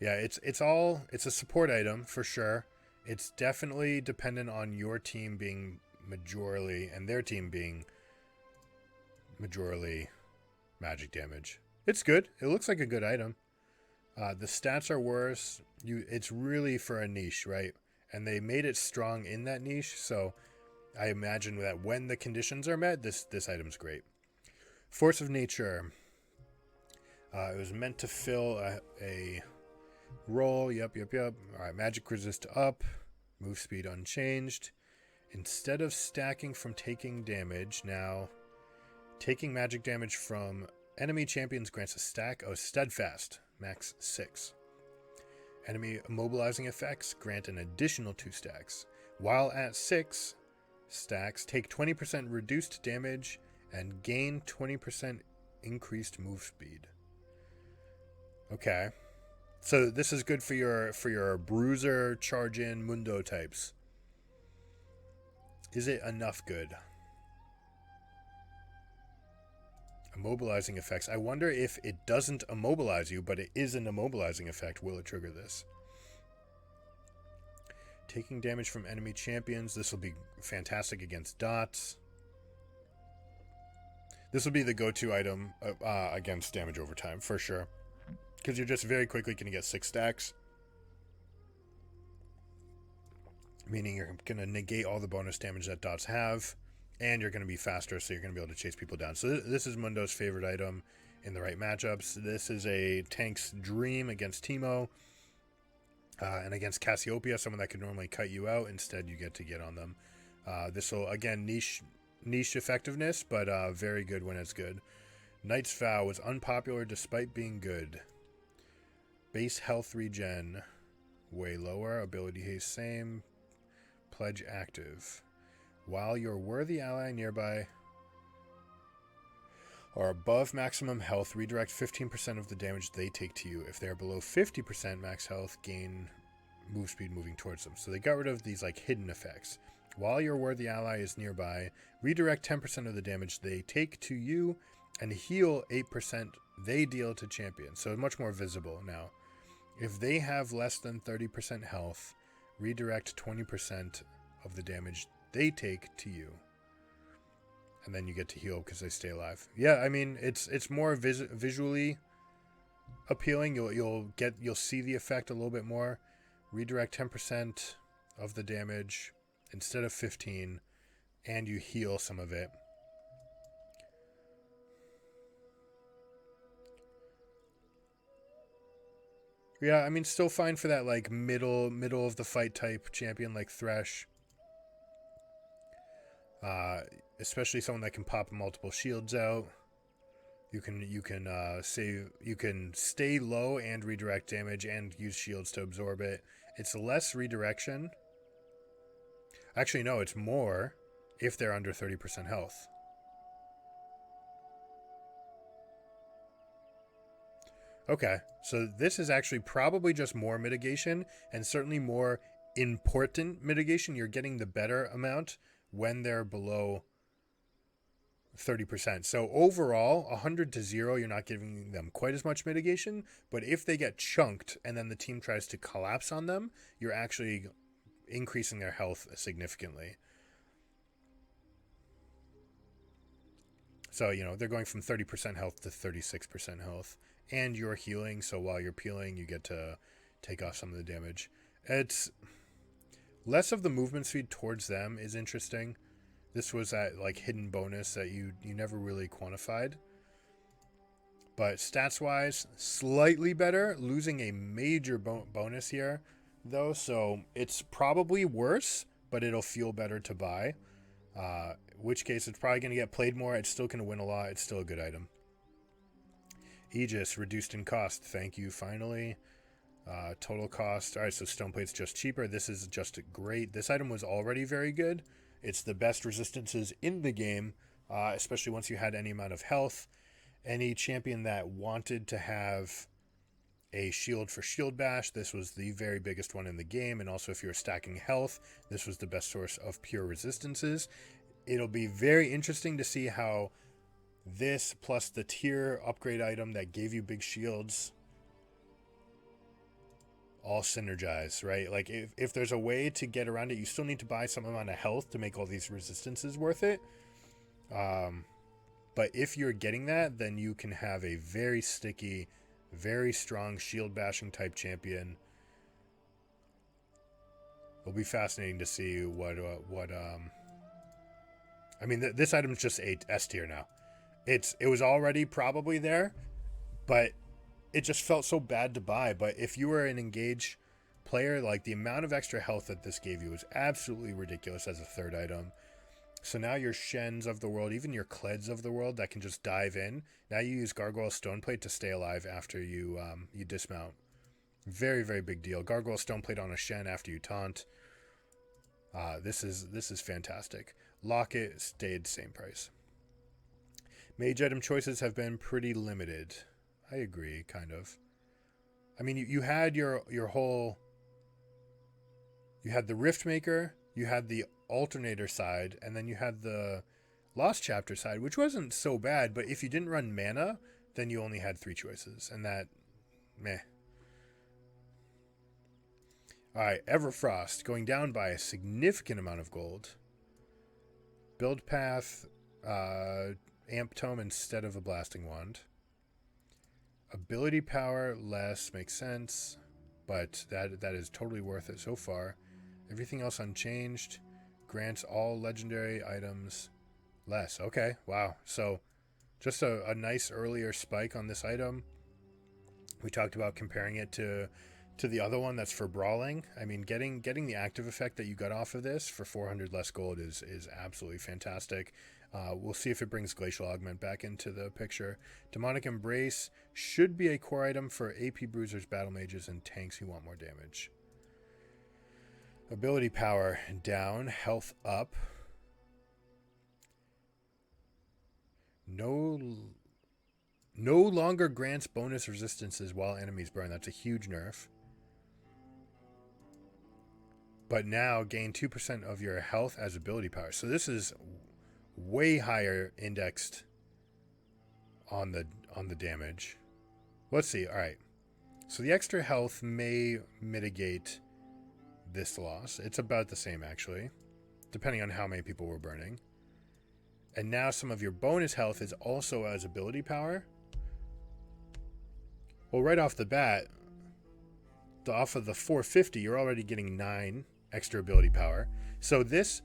yeah, it's a support item for sure. It's definitely dependent on your team being majorly and their team being majorly magic damage. It's good. It looks like a good item. The stats are worse. It's really for a niche, right? And they made it strong in that niche, so I imagine that when the conditions are met, this item's great. Force of Nature. It was meant to fill a roll. Yep. All right, magic resist up. Move speed unchanged. Instead of stacking from taking damage, now taking magic damage from enemy champions grants a stack of Steadfast, max 6. Enemy immobilizing effects grant an additional 2 stacks. While at 6 stacks, take 20% reduced damage and gain 20% increased move speed. Okay. So this is good for your bruiser, charge in, mundo types. Is it enough good? Immobilizing effects. I wonder if it doesn't immobilize you, but it is an immobilizing effect. Will it trigger this? Taking damage from enemy champions. This will be fantastic against dots. This will be the go-to item against damage over time, for sure. Because you're just very quickly going to get 6 stacks. Meaning you're going to negate all the bonus damage that dots have. And you're going to be faster, so you're going to be able to chase people down. So this is Mundo's favorite item in the right matchups. This is a tank's dream against Teemo. And against Cassiopeia, someone that could normally cut you out. Instead, you get to get on them. This will, again, niche effectiveness, but very good when it's good. Knight's Vow was unpopular despite being good. Base health regen, way lower. Ability haste, same. Pledge active. While your worthy ally nearby are above maximum health, redirect 15% of the damage they take to you. If they are below 50% max health, gain move speed moving towards them. So they got rid of these like hidden effects. While your worthy ally is nearby, redirect 10% of the damage they take to you and heal 8% they deal to champions. So much more visible now. If they have less than 30% health, redirect 20% of the damage they take to you. And then you get to heal because they stay alive. Yeah, I mean, it's more visually appealing. You'll see the effect a little bit more. Redirect 10% of the damage instead of 15, and you heal some of it. Yeah, I mean, still fine for that like middle of the fight type champion like Thresh. Especially someone that can pop multiple shields out. You can stay low and redirect damage and use shields to absorb it. It's less redirection. Actually, no, it's more if they're under 30% health. Okay, so this is actually probably just more mitigation, and certainly more important mitigation. You're getting the better amount when they're below 30%. So overall, 100 to 0, you're not giving them quite as much mitigation, but if they get chunked and then the team tries to collapse on them, you're actually increasing their health significantly. So, you know, they're going from 30% health to 36% health. And you're healing, so while you're peeling, you get to take off some of the damage. It's less of the movement speed towards them is interesting. This was that like hidden bonus that you never really quantified. But stats-wise, slightly better. Losing a major bonus here, though, so it's probably worse, but it'll feel better to buy. In which case, it's probably going to get played more. It's still going to win a lot. It's still a good item. Aegis, reduced in cost. Thank you, finally. Total cost. All right, so Stoneplate's just cheaper. This is just great. This item was already very good. It's the best resistances in the game, especially once you had any amount of health. Any champion that wanted to have a shield for shield bash, this was the very biggest one in the game. And also if you're stacking health, this was the best source of pure resistances. It'll be very interesting to see how this plus the tier upgrade item that gave you big shields all synergize, right? Like if there's a way to get around it, you still need to buy some amount of health to make all these resistances worth it. But if you're getting that, then you can have a very sticky, very strong shield bashing type champion. It'll be fascinating to see what I mean, this item's just a S tier now. It was already probably there, but it just felt so bad to buy. But if you were an engaged player, like the amount of extra health that this gave you was absolutely ridiculous as a third item. So now your Shens of the world, even your Kleds of the world that can just dive in. Now you use Gargoyle Stoneplate to stay alive after you dismount. Very, very big deal. Gargoyle Stoneplate on a Shen after you taunt. This is fantastic. Locket stayed same price. Mage item choices have been pretty limited. I agree, kind of. I mean, you had your whole... You had the Riftmaker, you had the Alternator side, and then you had the Lost Chapter side, which wasn't so bad, but if you didn't run mana, then you only had 3 choices, and that... meh. Alright, Everfrost, going down by a significant amount of gold. Build path, Amp Tome instead of a Blasting Wand. Ability power, less, makes sense, but that is totally worth it so far. Everything else unchanged. Grants all legendary items less. Okay, wow. So just a nice earlier spike on this item. We talked about comparing it to the other one that's for brawling. I mean, getting the active effect that you got off of this for 400 less gold is absolutely fantastic. We'll see if it brings Glacial Augment back into the picture. Demonic Embrace should be a core item for AP Bruisers, Battle Mages, and tanks who want more damage. Ability power down, health up. No longer grants bonus resistances while enemies burn. That's a huge nerf. But now gain 2% of your health as ability power. So this is way higher indexed on the damage. Let's see. All right. So the extra health may mitigate this loss. It's about the same, actually, depending on how many people were burning. And now some of your bonus health is also as ability power. Well, right off the bat, off of the 450, you're already getting 9 extra ability power. So this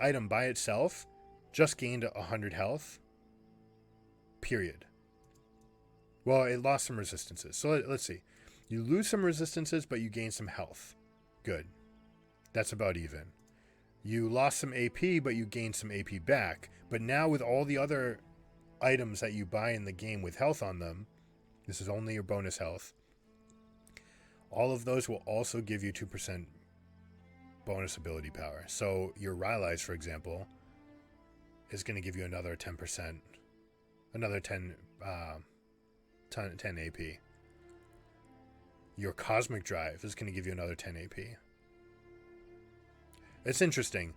item by itself just gained 100 health. Period. Well, it lost some resistances. So let's see. You lose some resistances, but you gain some health. Good. That's about even. You lost some AP, but you gained some AP back. But now with all the other items that you buy in the game with health on them, this is only your bonus health. All of those will also give you 2% bonus ability power. So your Rylai's, for example, is going to give you another 10%, another 10 AP. Your Cosmic Drive is going to give you another 10 AP. It's interesting.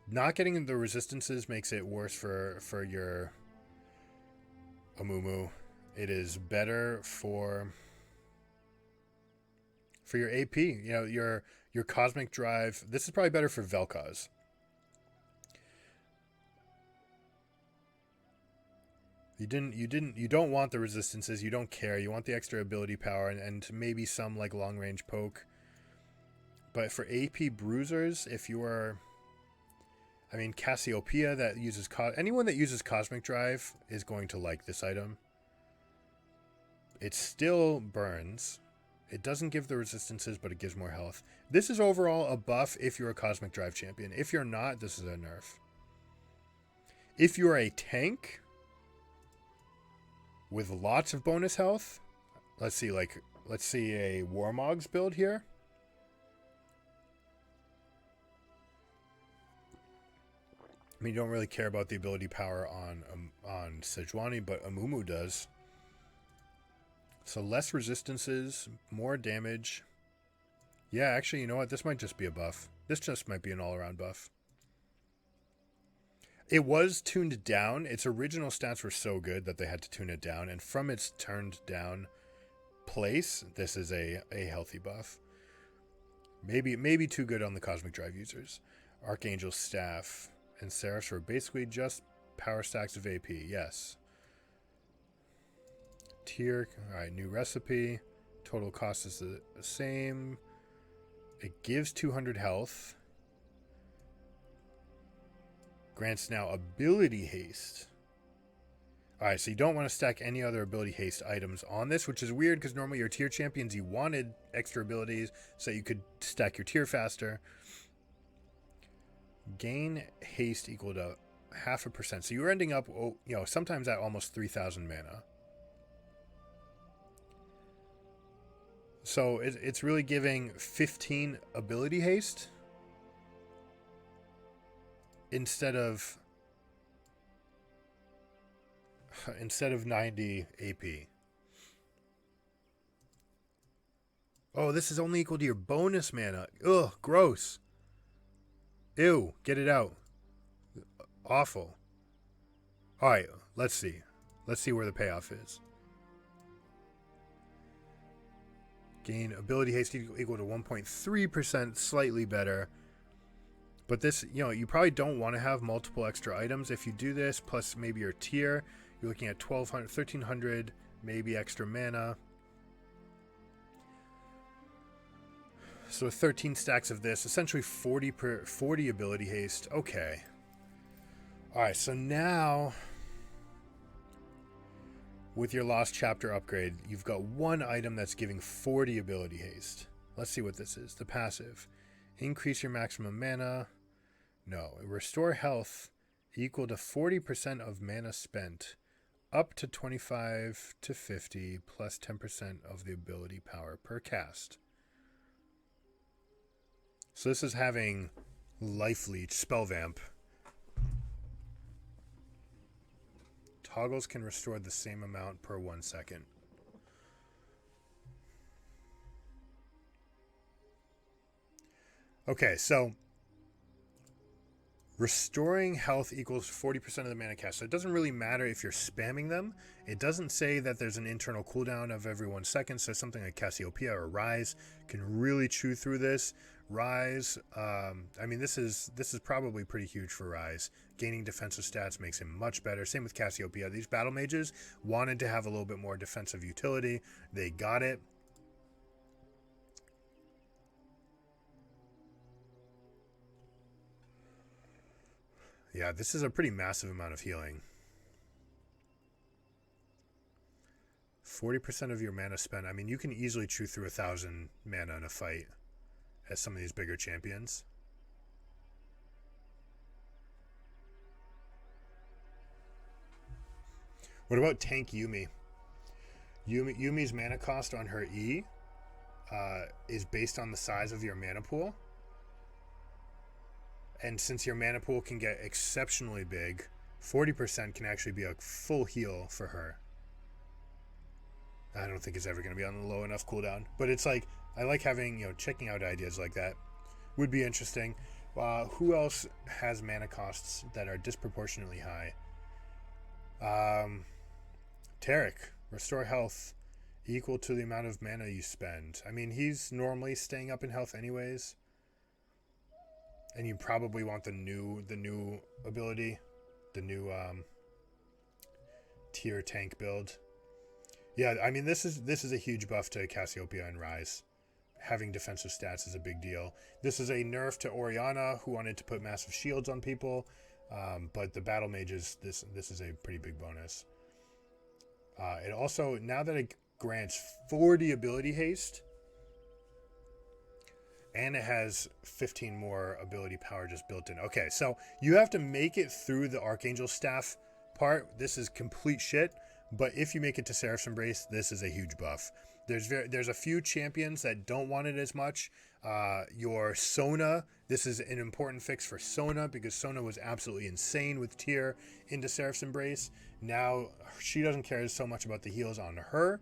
Not getting the resistances makes it worse for your Youmuu. It is better for your AP. You know, your Cosmic Drive. This is probably better for Vel'Koz. You don't want the resistances. You don't care. You want the extra ability power and maybe some like long range poke. But for AP bruisers, if you are, I mean, Cassiopeia that uses anyone that uses Cosmic Drive is going to like this item. It still burns. It doesn't give the resistances, but it gives more health. This is overall a buff if you're a Cosmic Drive champion. If you're not, this is a nerf. If you're a tank with lots of bonus health, let's see a Warmog's build here. I mean, you don't really care about the ability power on Sejuani, but Youmuu does. So less resistances, more damage. Yeah, actually, you know what? This might just be a buff. This just might be an all-around buff. It was tuned down. Its original stats were so good that they had to tune it down. And from its turned down place, this is a healthy buff. Maybe too good on the Cosmic Drive users. Archangel Staff and Seraph are basically just power stacks of AP. Yes. Tier. All right, new recipe. Total cost is the same. It gives 200 health. Grants now ability haste. Alright, so you don't want to stack any other ability haste items on this, which is weird because normally your tier champions, you wanted extra abilities so you could stack your tier faster. Gain haste equal to 0.5%. So you're ending up, sometimes at almost 3,000 mana. So it's really giving 15 ability haste instead of 90 AP. Oh, this is only equal to your bonus mana. Ugh, gross. Ew, get it out. Awful. All right, let's see. Let's see where the payoff is. Gain ability haste equal to 1.3%, slightly better. But this, you probably don't want to have multiple extra items. If you do this, plus maybe your tier, you're looking at 1,200, 1,300, maybe extra mana. So 13 stacks of this, essentially 40 ability haste. Okay. All right, so now with your Lost Chapter upgrade, you've got one item that's giving 40 ability haste. Let's see what this is. The passive. Increase your maximum mana. No. Restore health equal to 40% of mana spent. Up to 25 to 50 plus 10% of the ability power per cast. So this is having Life Leech, Spell Vamp. Toggles can restore the same amount per 1 second. Okay, so restoring health equals 40% of the mana cast. So it doesn't really matter if you're spamming them. It doesn't say that there's an internal cooldown of every 1 second. So something like Cassiopeia or Rise can really chew through this. Rise, I mean, this is probably pretty huge for Rise. Gaining defensive stats makes him much better. Same with Cassiopeia. These battle mages wanted to have a little bit more defensive utility. They got it. Yeah, this is a pretty massive amount of healing. 40% of your mana spent. I mean, you can easily chew through 1,000 mana in a fight as some of these bigger champions. What about tank Yuumi? Yuumi's mana cost on her E is based on the size of your mana pool. And since your mana pool can get exceptionally big, 40% can actually be a full heal for her. I don't think it's ever going to be on the low enough cooldown. But it's like, I like having, checking out ideas like that. Would be interesting. Who else has mana costs that are disproportionately high? Tarek, restore health equal to the amount of mana you spend. I mean, he's normally staying up in health anyways. And you probably want the new ability, the new tier tank build. Yeah, I mean, this is a huge buff to Cassiopeia and Rise. Having defensive stats is a big deal. This is a nerf to Orianna, who wanted to put massive shields on people, but the battle mages, this is a pretty big bonus. It also, now that it grants 40 ability haste, and it has 15 more ability power just built in. Okay, so you have to make it through the Archangel staff part. This is complete shit, but if you make it to Seraph's Embrace, this is a huge buff. There's a few champions that don't want it as much. Your Sona, this is an important fix for Sona because Sona was absolutely insane with tier into Seraph's Embrace. Now she doesn't care so much about the heals on her.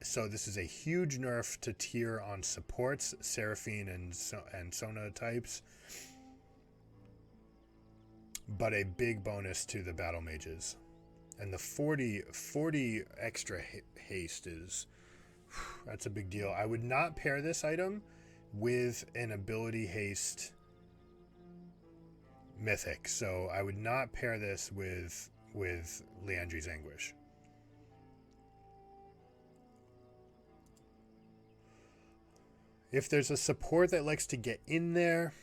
So this is a huge nerf to tier on supports, Seraphine and Sona types, but a big bonus to the battle mages. And the 40 extra haste is, that's a big deal. I would not pair this item with an ability haste mythic, so I would not pair this with Liandry's Anguish. If there's a support that likes to get in there,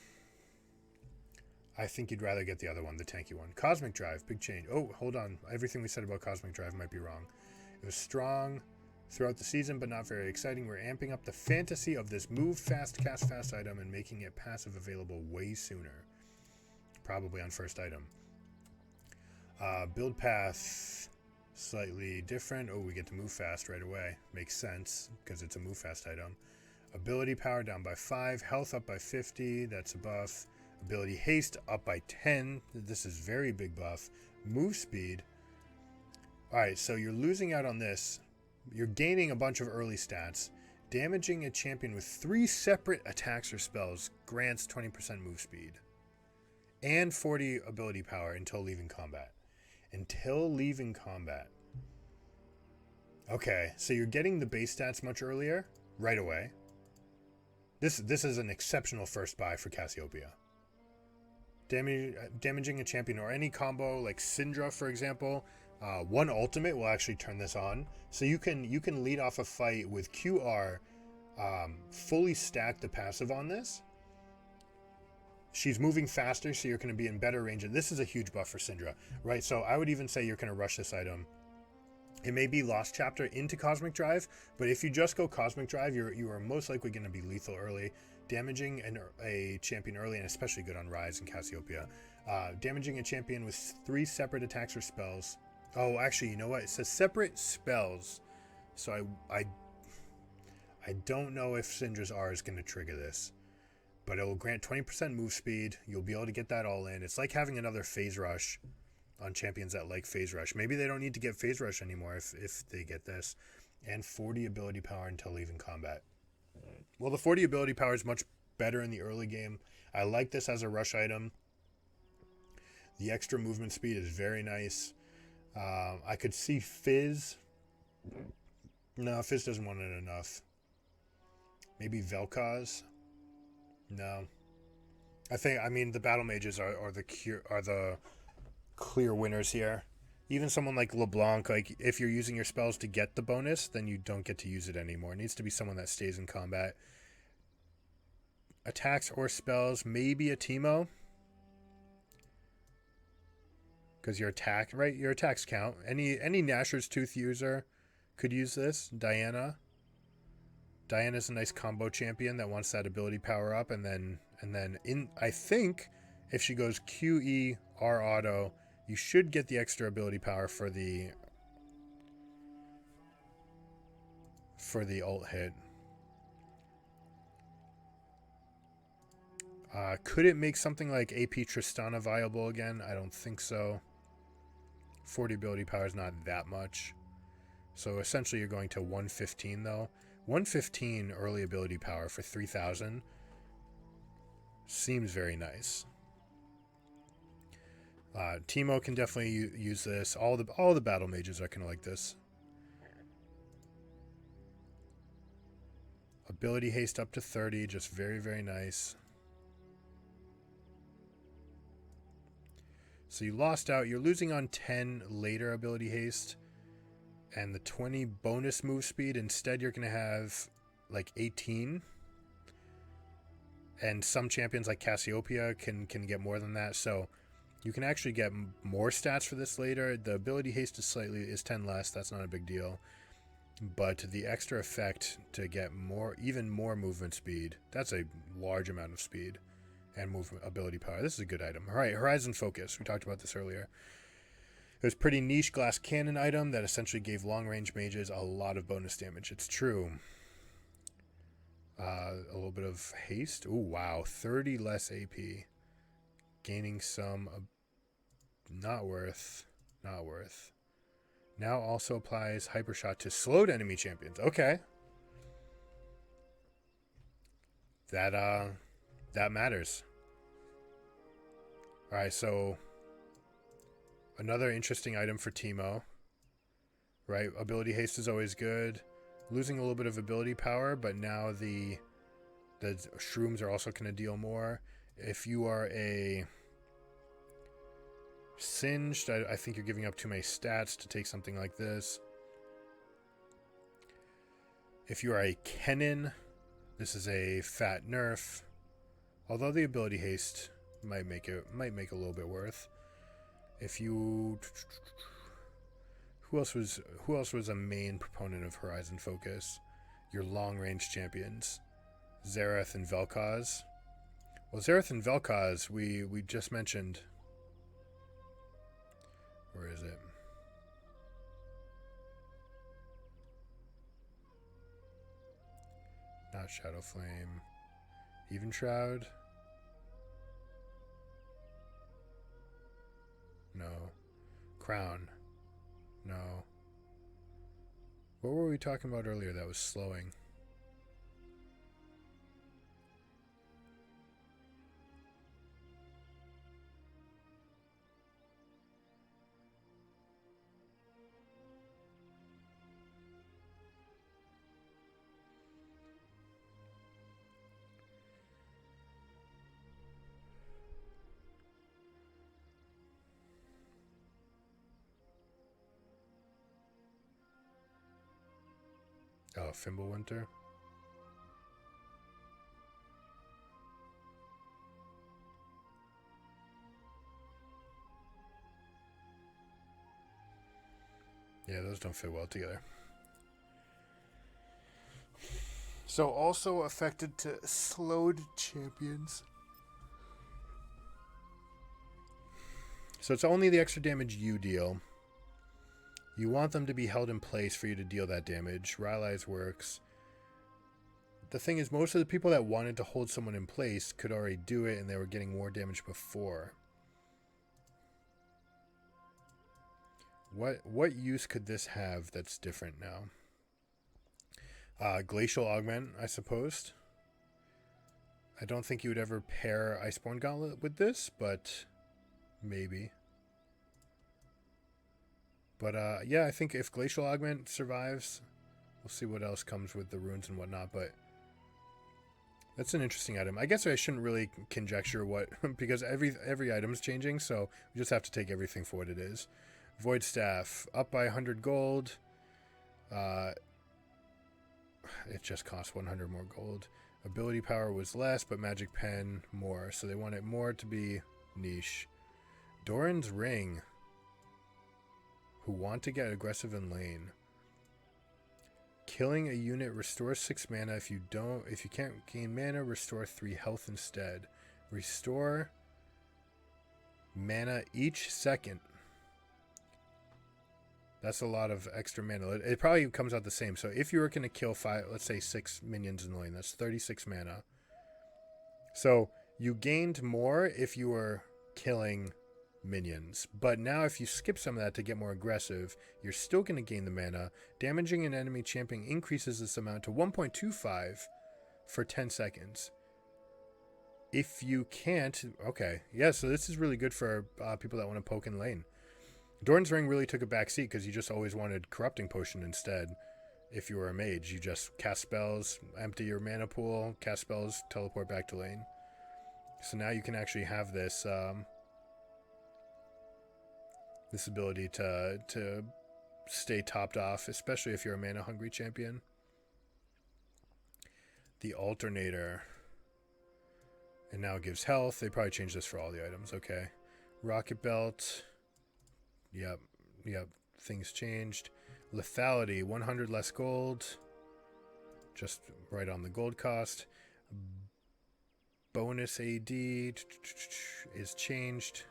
I think you'd rather get the other one, the tanky one. Cosmic Drive, big change. Oh, hold on. Everything we said about Cosmic Drive might be wrong. It was strong throughout the season, but not very exciting. We're amping up the fantasy of this move fast, cast fast item and making it passive available way sooner. Probably on first item. Build path, slightly different. Oh, we get to move fast right away. Makes sense, because it's a move fast item. Ability power down by 5. Health up by 50. That's a buff. Ability haste up by 10. This is very big buff. Move speed. Alright, so you're losing out on this. You're gaining a bunch of early stats. Damaging a champion with 3 separate attacks or spells grants 20% move speed. And 40 ability power until leaving combat. Until leaving combat. Okay, so you're getting the base stats much earlier. Right away. This is an exceptional first buy for Cassiopeia. Damaging a champion or any combo like Syndra, for example, one ultimate will actually turn this on. So you can lead off a fight with QR, fully stack the passive on this. She's moving faster, so you're going to be in better range. And this is a huge buff for Syndra, right? So I would even say you're going to rush this item. It may be Lost Chapter into Cosmic Drive, but if you just go Cosmic Drive, you are most likely going to be lethal early. Damaging a champion early, and especially good on Rise and Cassiopeia. Damaging a champion with 3 separate attacks or spells. Oh, actually, you know what? It says separate spells. So I don't know if Syndra's R is going to trigger this. But it will grant 20% move speed. You'll be able to get that all in. It's like having another Phase Rush on champions that like Phase Rush. Maybe they don't need to get Phase Rush anymore if they get this. And 40 ability power until leaving combat. Well, the 40 ability power is much better in the early game. I like this as a rush item. The extra movement speed is very nice. I could see Fizz. No, Fizz doesn't want it enough. Maybe Vel'Koz. No. I mean, the battle mages are the clear winners here. Even someone like LeBlanc, like if you're using your spells to get the bonus, then you don't get to use it anymore. It needs to be someone that stays in combat. Attacks or spells, maybe a Teemo. Because your attacks count. Any Gnasher's Tooth user could use this. Diana's a nice combo champion that wants that ability power up, and then I think if she goes QE R auto, you should get the extra ability power for the ult hit. Could it make something like AP Tristana viable again? I don't think so. 40 ability power is not that much. So essentially you're going to 115 though. 115 early ability power for 3,000 seems very nice. Teemo can definitely use this. All the battle mages are kind of like this. Ability haste up to 30, just very, very nice. So you lost out. You're losing on 10 later ability haste and the 20 bonus move speed. Instead, you're going to have like 18. And some champions like Cassiopeia can get more than that. So you can actually get more stats for this later. The ability haste is 10 less. That's not a big deal. But the extra effect to get even more movement speed, that's a large amount of speed. And movement ability power. This is a good item. All right, Horizon Focus. We talked about this earlier. It was a pretty niche glass cannon item that essentially gave long-range mages a lot of bonus damage. It's true. A little bit of haste. Ooh, wow. 30 less AP. Gaining some. Not worth. Not worth. Now also applies Hypershot to slowed enemy champions. Okay. That matters. Alright, so another interesting item for Teemo. Right? Ability haste is always good. Losing a little bit of ability power, but now the shrooms are also going to deal more. If you are a Singed, I think you're giving up too many stats to take something like this. If you are a Kennen, this is a fat nerf. Although the ability haste might make a little bit worth. If you, who else was a main proponent of Horizon Focus? Your long range champions, Xerath and Vel'Koz. Well, Xerath and Vel'Koz we just mentioned. Where is it? Not Shadowflame. Evenshroud? No. Crown? No. What were we talking about earlier that was slowing? Oh, Fimbulwinter. Yeah, those don't fit well together. So also affected to slowed champions. So it's only the extra damage you deal. You want them to be held in place for you to deal that damage. Rylai's works. The thing is, most of the people that wanted to hold someone in place could already do it, and they were getting more damage before. What use could this have that's different now? Glacial Augment, I suppose. I don't think you would ever pair Iceborne Gauntlet with this, but maybe. But yeah, I think if Glacial Augment survives, we'll see what else comes with the runes and whatnot. But That's an interesting item. I guess I shouldn't really conjecture what, because every item's changing, so we just have to take everything for what it is. Void Staff, up by 100 gold. It just costs 100 more gold. Ability power was less, but magic pen more, so they want it more to be niche. Doran's Ring, who want to get aggressive in lane. Killing a unit restores 6 mana. If you can't gain mana, restore 3 health instead. Restore mana each second. That's a lot of extra mana. It probably comes out the same. So if you were going to kill 5, let's say 6 minions in the lane, that's 36 mana. So you gained more if you were killing minions. But now if you skip some of that to get more aggressive, you're still going to gain the mana. Damaging an enemy champion increases this amount to 1.25 for 10 seconds. If you can't... Okay. Yeah, so this is really good for people that want to poke in lane. Doran's Ring really took a back seat because you just always wanted Corrupting Potion instead. If you were a mage, you just cast spells, empty your mana pool, cast spells, teleport back to lane. So now you can actually have this this ability to stay topped off, especially if you're a mana hungry champion. The Alternator. And now it gives health. They probably changed this for all the items. Okay. Rocket Belt. Yep. Things changed. Lethality, 100 less gold. Just right on the gold cost. Bonus AD is changed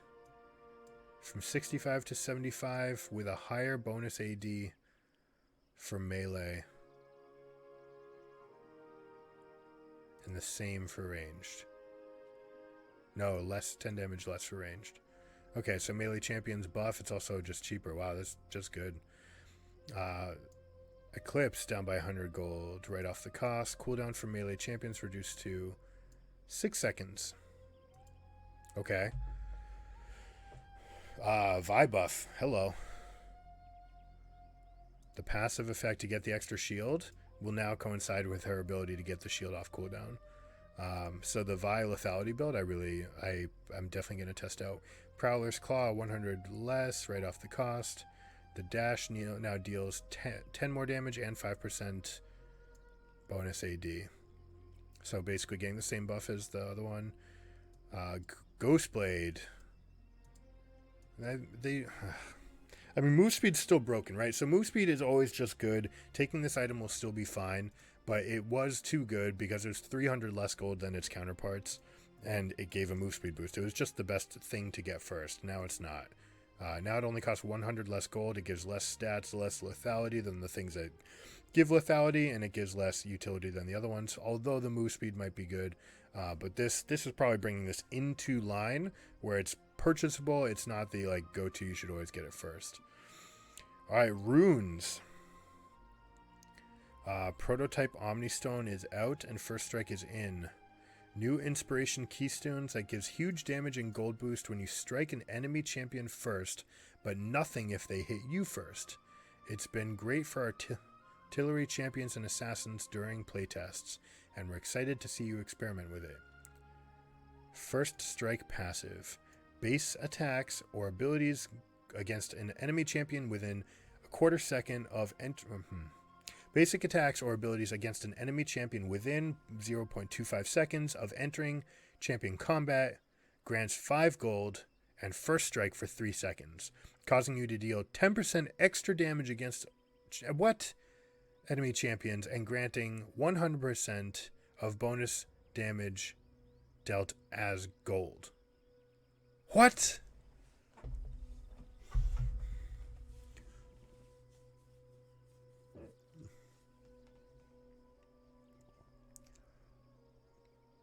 from 65 to 75 with a higher bonus AD for melee. And the same for ranged. No, less 10 damage less for ranged. Okay, so melee champions buff, it's also just cheaper. Wow, that's just good. Eclipse down by 100 gold right off the cost. Cooldown for melee champions reduced to 6 seconds. Okay. Vi buff, hello. The passive effect to get the extra shield will now coincide with her ability to get the shield off cooldown. So the Vi lethality build, I'm definitely going to test out. Prowler's Claw, 100 less, right off the cost. The dash now deals 10 more damage and 5% bonus AD. So basically getting the same buff as the other one. Ghostblade. Move speed's still broken, right? So move speed is always just good. Taking this item will still be fine, but it was too good because there's 300 less gold than its counterparts. And it gave a move speed boost. It was just the best thing to get first. Now it's not. Now it only costs 100 less gold. It gives less stats, less lethality than the things that give lethality, and it gives less utility than the other ones. Although the move speed might be good, but this is probably bringing this into line where it's purchasable. It's not the go-to. You should always get it first. All right, runes. Prototype Omnistone is out, and First Strike is in. New Inspiration Keystones that gives huge damage and gold boost when you strike an enemy champion first, but nothing if they hit you first. It's been great for artillery champions and assassins during playtests, and we're excited to see you experiment with it. First Strike passive. Base attacks or abilities against an enemy champion within a quarter second of Basic attacks or abilities against an enemy champion within 0.25 seconds of entering champion combat grants 5 gold and First Strike for 3 seconds, causing you to deal 10% extra damage against enemy champions and granting 100% of bonus damage dealt as gold. What?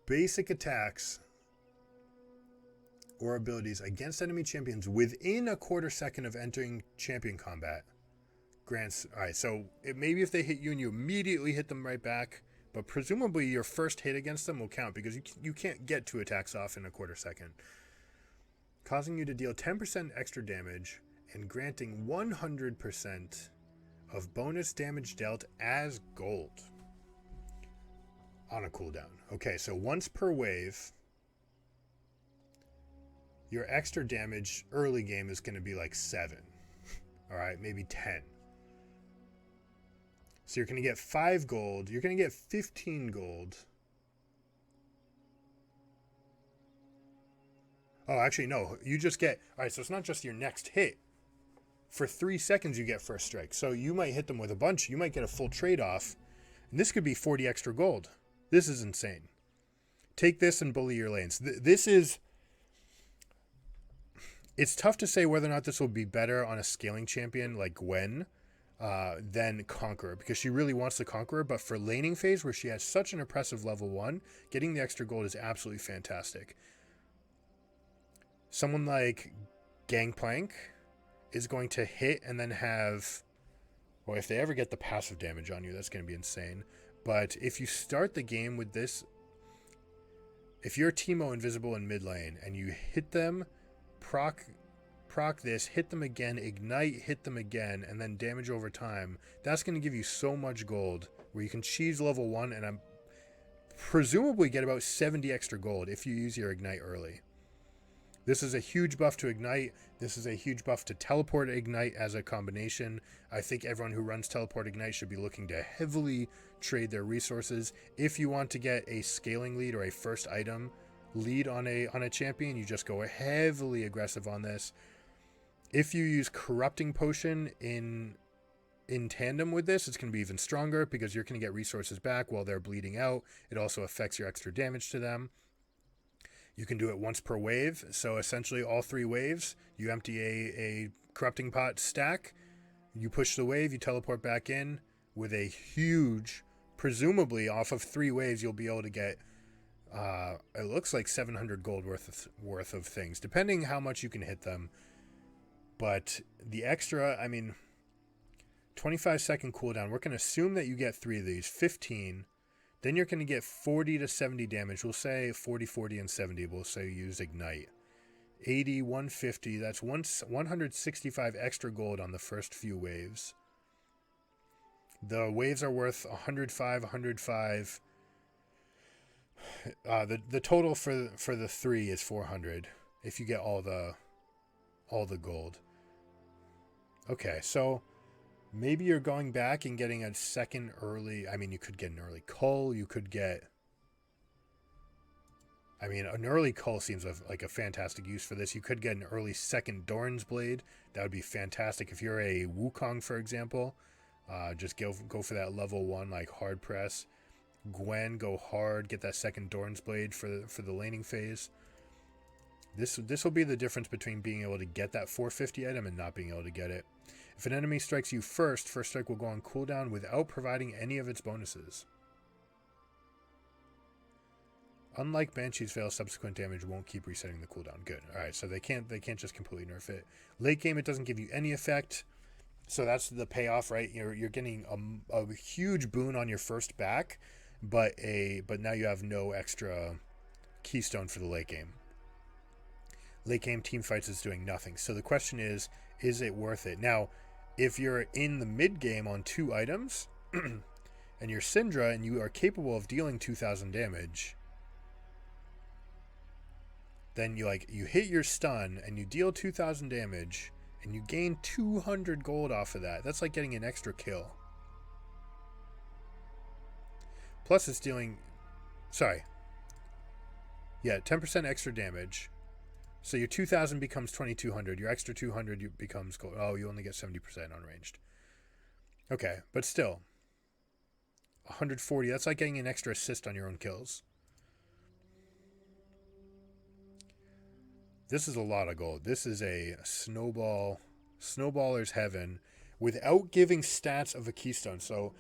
Basic attacks or abilities against enemy champions within a quarter second of entering champion combat grants... Alright, so maybe if they hit you and you immediately hit them right back, but presumably your first hit against them will count because you can't get 2 attacks off in a quarter second. Causing you to deal 10% extra damage and granting 100% of bonus damage dealt as gold. on a cooldown. Okay, so once per wave, your extra damage early game is going to be like 7. All right, maybe 10. So you're going to get 5 gold. You're going to get 15 gold. Oh, actually, no. You just get... All right, so it's not just your next hit. For 3 seconds, you get first strike. So you might hit them with a bunch. You might get a full trade-off. And this could be 40 extra gold. This is insane. Take this and bully your lanes. This is... It's tough to say whether or not this will be better on a scaling champion like Gwen than Conqueror, because she really wants the Conqueror, but for laning phase, where she has such an impressive level 1, getting the extra gold is absolutely fantastic. Someone like Gangplank is going to hit and then have... Well, if they ever get the passive damage on you, that's going to be insane. But if you start the game with this... If you're Teemo invisible in mid lane and you hit them... Proc this, hit them again, ignite, hit them again, and then damage over time. That's going to give you so much gold where you can cheese level 1 and I'm presumably get about 70 extra gold if you use your ignite early. This is a huge buff to ignite. This is a huge buff to teleport ignite as a combination. I think everyone who runs teleport ignite should be looking to heavily trade their resources. If you want to get a scaling lead or a first item lead on a champion, you just go heavily aggressive on this. If you use Corrupting Potion in tandem with this, it's going to be even stronger because you're going to get resources back while they're bleeding out. It also affects your extra damage to them. You can do it once per wave, so essentially all 3 waves, you empty a Corrupting Pot stack, you push the wave, you teleport back in with a huge, presumably off of 3 waves, you'll be able to get it looks like 700 gold worth of things, depending how much you can hit them. But the extra, I mean, 25-second cooldown, we're going to assume that you get 3 of these, 15. Then you're going to get 40 to 70 damage. We'll say 40, 40, and 70. We'll say use Ignite. 80, 150, that's 165 extra gold on the first few waves. The waves are worth 105, 105. The total for the 3 is 400 if you get all the gold. Okay, so maybe you're going back and getting a second early. I mean, you could get an early cull. You could get... I mean, an early cull seems like a fantastic use for this. You could get an early second Doran's Blade. That would be fantastic. If you're a Wukong, for example, just go for that level 1, like hard press. Gwen, go hard, get that second Doran's Blade for the laning phase. This will be the difference between being able to get that 450 item and not being able to get it. If an enemy strikes you first strike will go on cooldown without providing any of its bonuses. Unlike Banshee's Veil, subsequent damage won't keep resetting the cooldown. Good. Alright, so they can't just completely nerf it. Late game, it doesn't give you any effect. So that's the payoff, right? You're getting a huge boon on your first back, but now you have no extra keystone for the late game. Late game team fights is doing nothing. So the question is it worth it? Now, if you're in the mid game on 2 items, and you're Syndra and you are capable of dealing 2,000 damage, then you hit your stun and you deal 2,000 damage and you gain 200 gold off of that. That's like getting an extra kill. Plus it's dealing... Sorry. Yeah, 10% extra damage. So your 2,000 becomes 2,200. Your extra 200 becomes gold. Oh, you only get 70% unranged. Okay, but still. 140. That's like getting an extra assist on your own kills. This is a lot of gold. This is a snowballer's heaven without giving stats of a keystone. So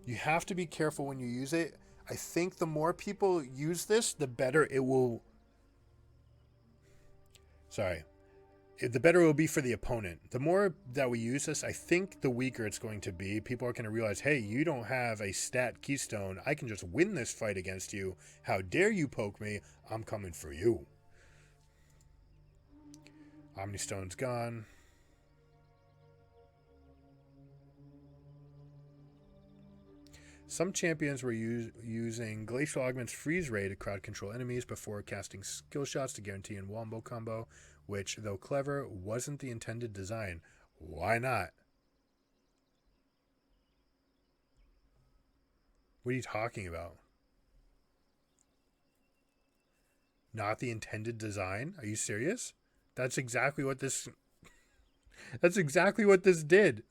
you have to be careful when you use it. I think the more people use this, the better it will... the better it will be for the opponent. The more that we use this, I think the weaker it's going to be. People are going to realize, hey, you don't have a stat keystone. I can just win this fight against you. How dare you poke me? I'm coming for you. Omnistone's gone. Some champions were using Glacial Augment's freeze ray to crowd control enemies before casting skill shots to guarantee a wombo combo, which, though clever, wasn't the intended design. Why not? What are you talking about? Not the intended design? Are you serious? That's exactly what this did.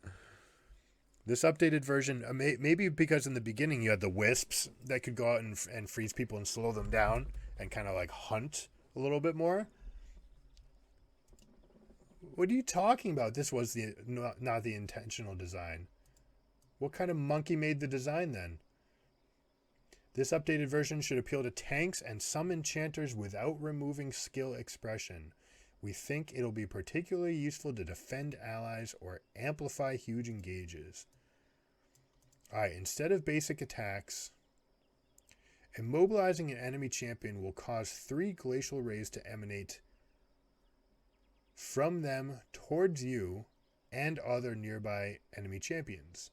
This updated version, maybe because in the beginning you had the wisps that could go out and freeze people and slow them down and kind of like hunt a little bit more. What are you talking about? This was not the intentional design. What kind of monkey made the design then? This updated version should appeal to tanks and some enchanters without removing skill expression. We think it'll be particularly useful to defend allies or amplify huge engages. Alright, instead of basic attacks, immobilizing an enemy champion will cause 3 glacial rays to emanate from them towards you and other nearby enemy champions,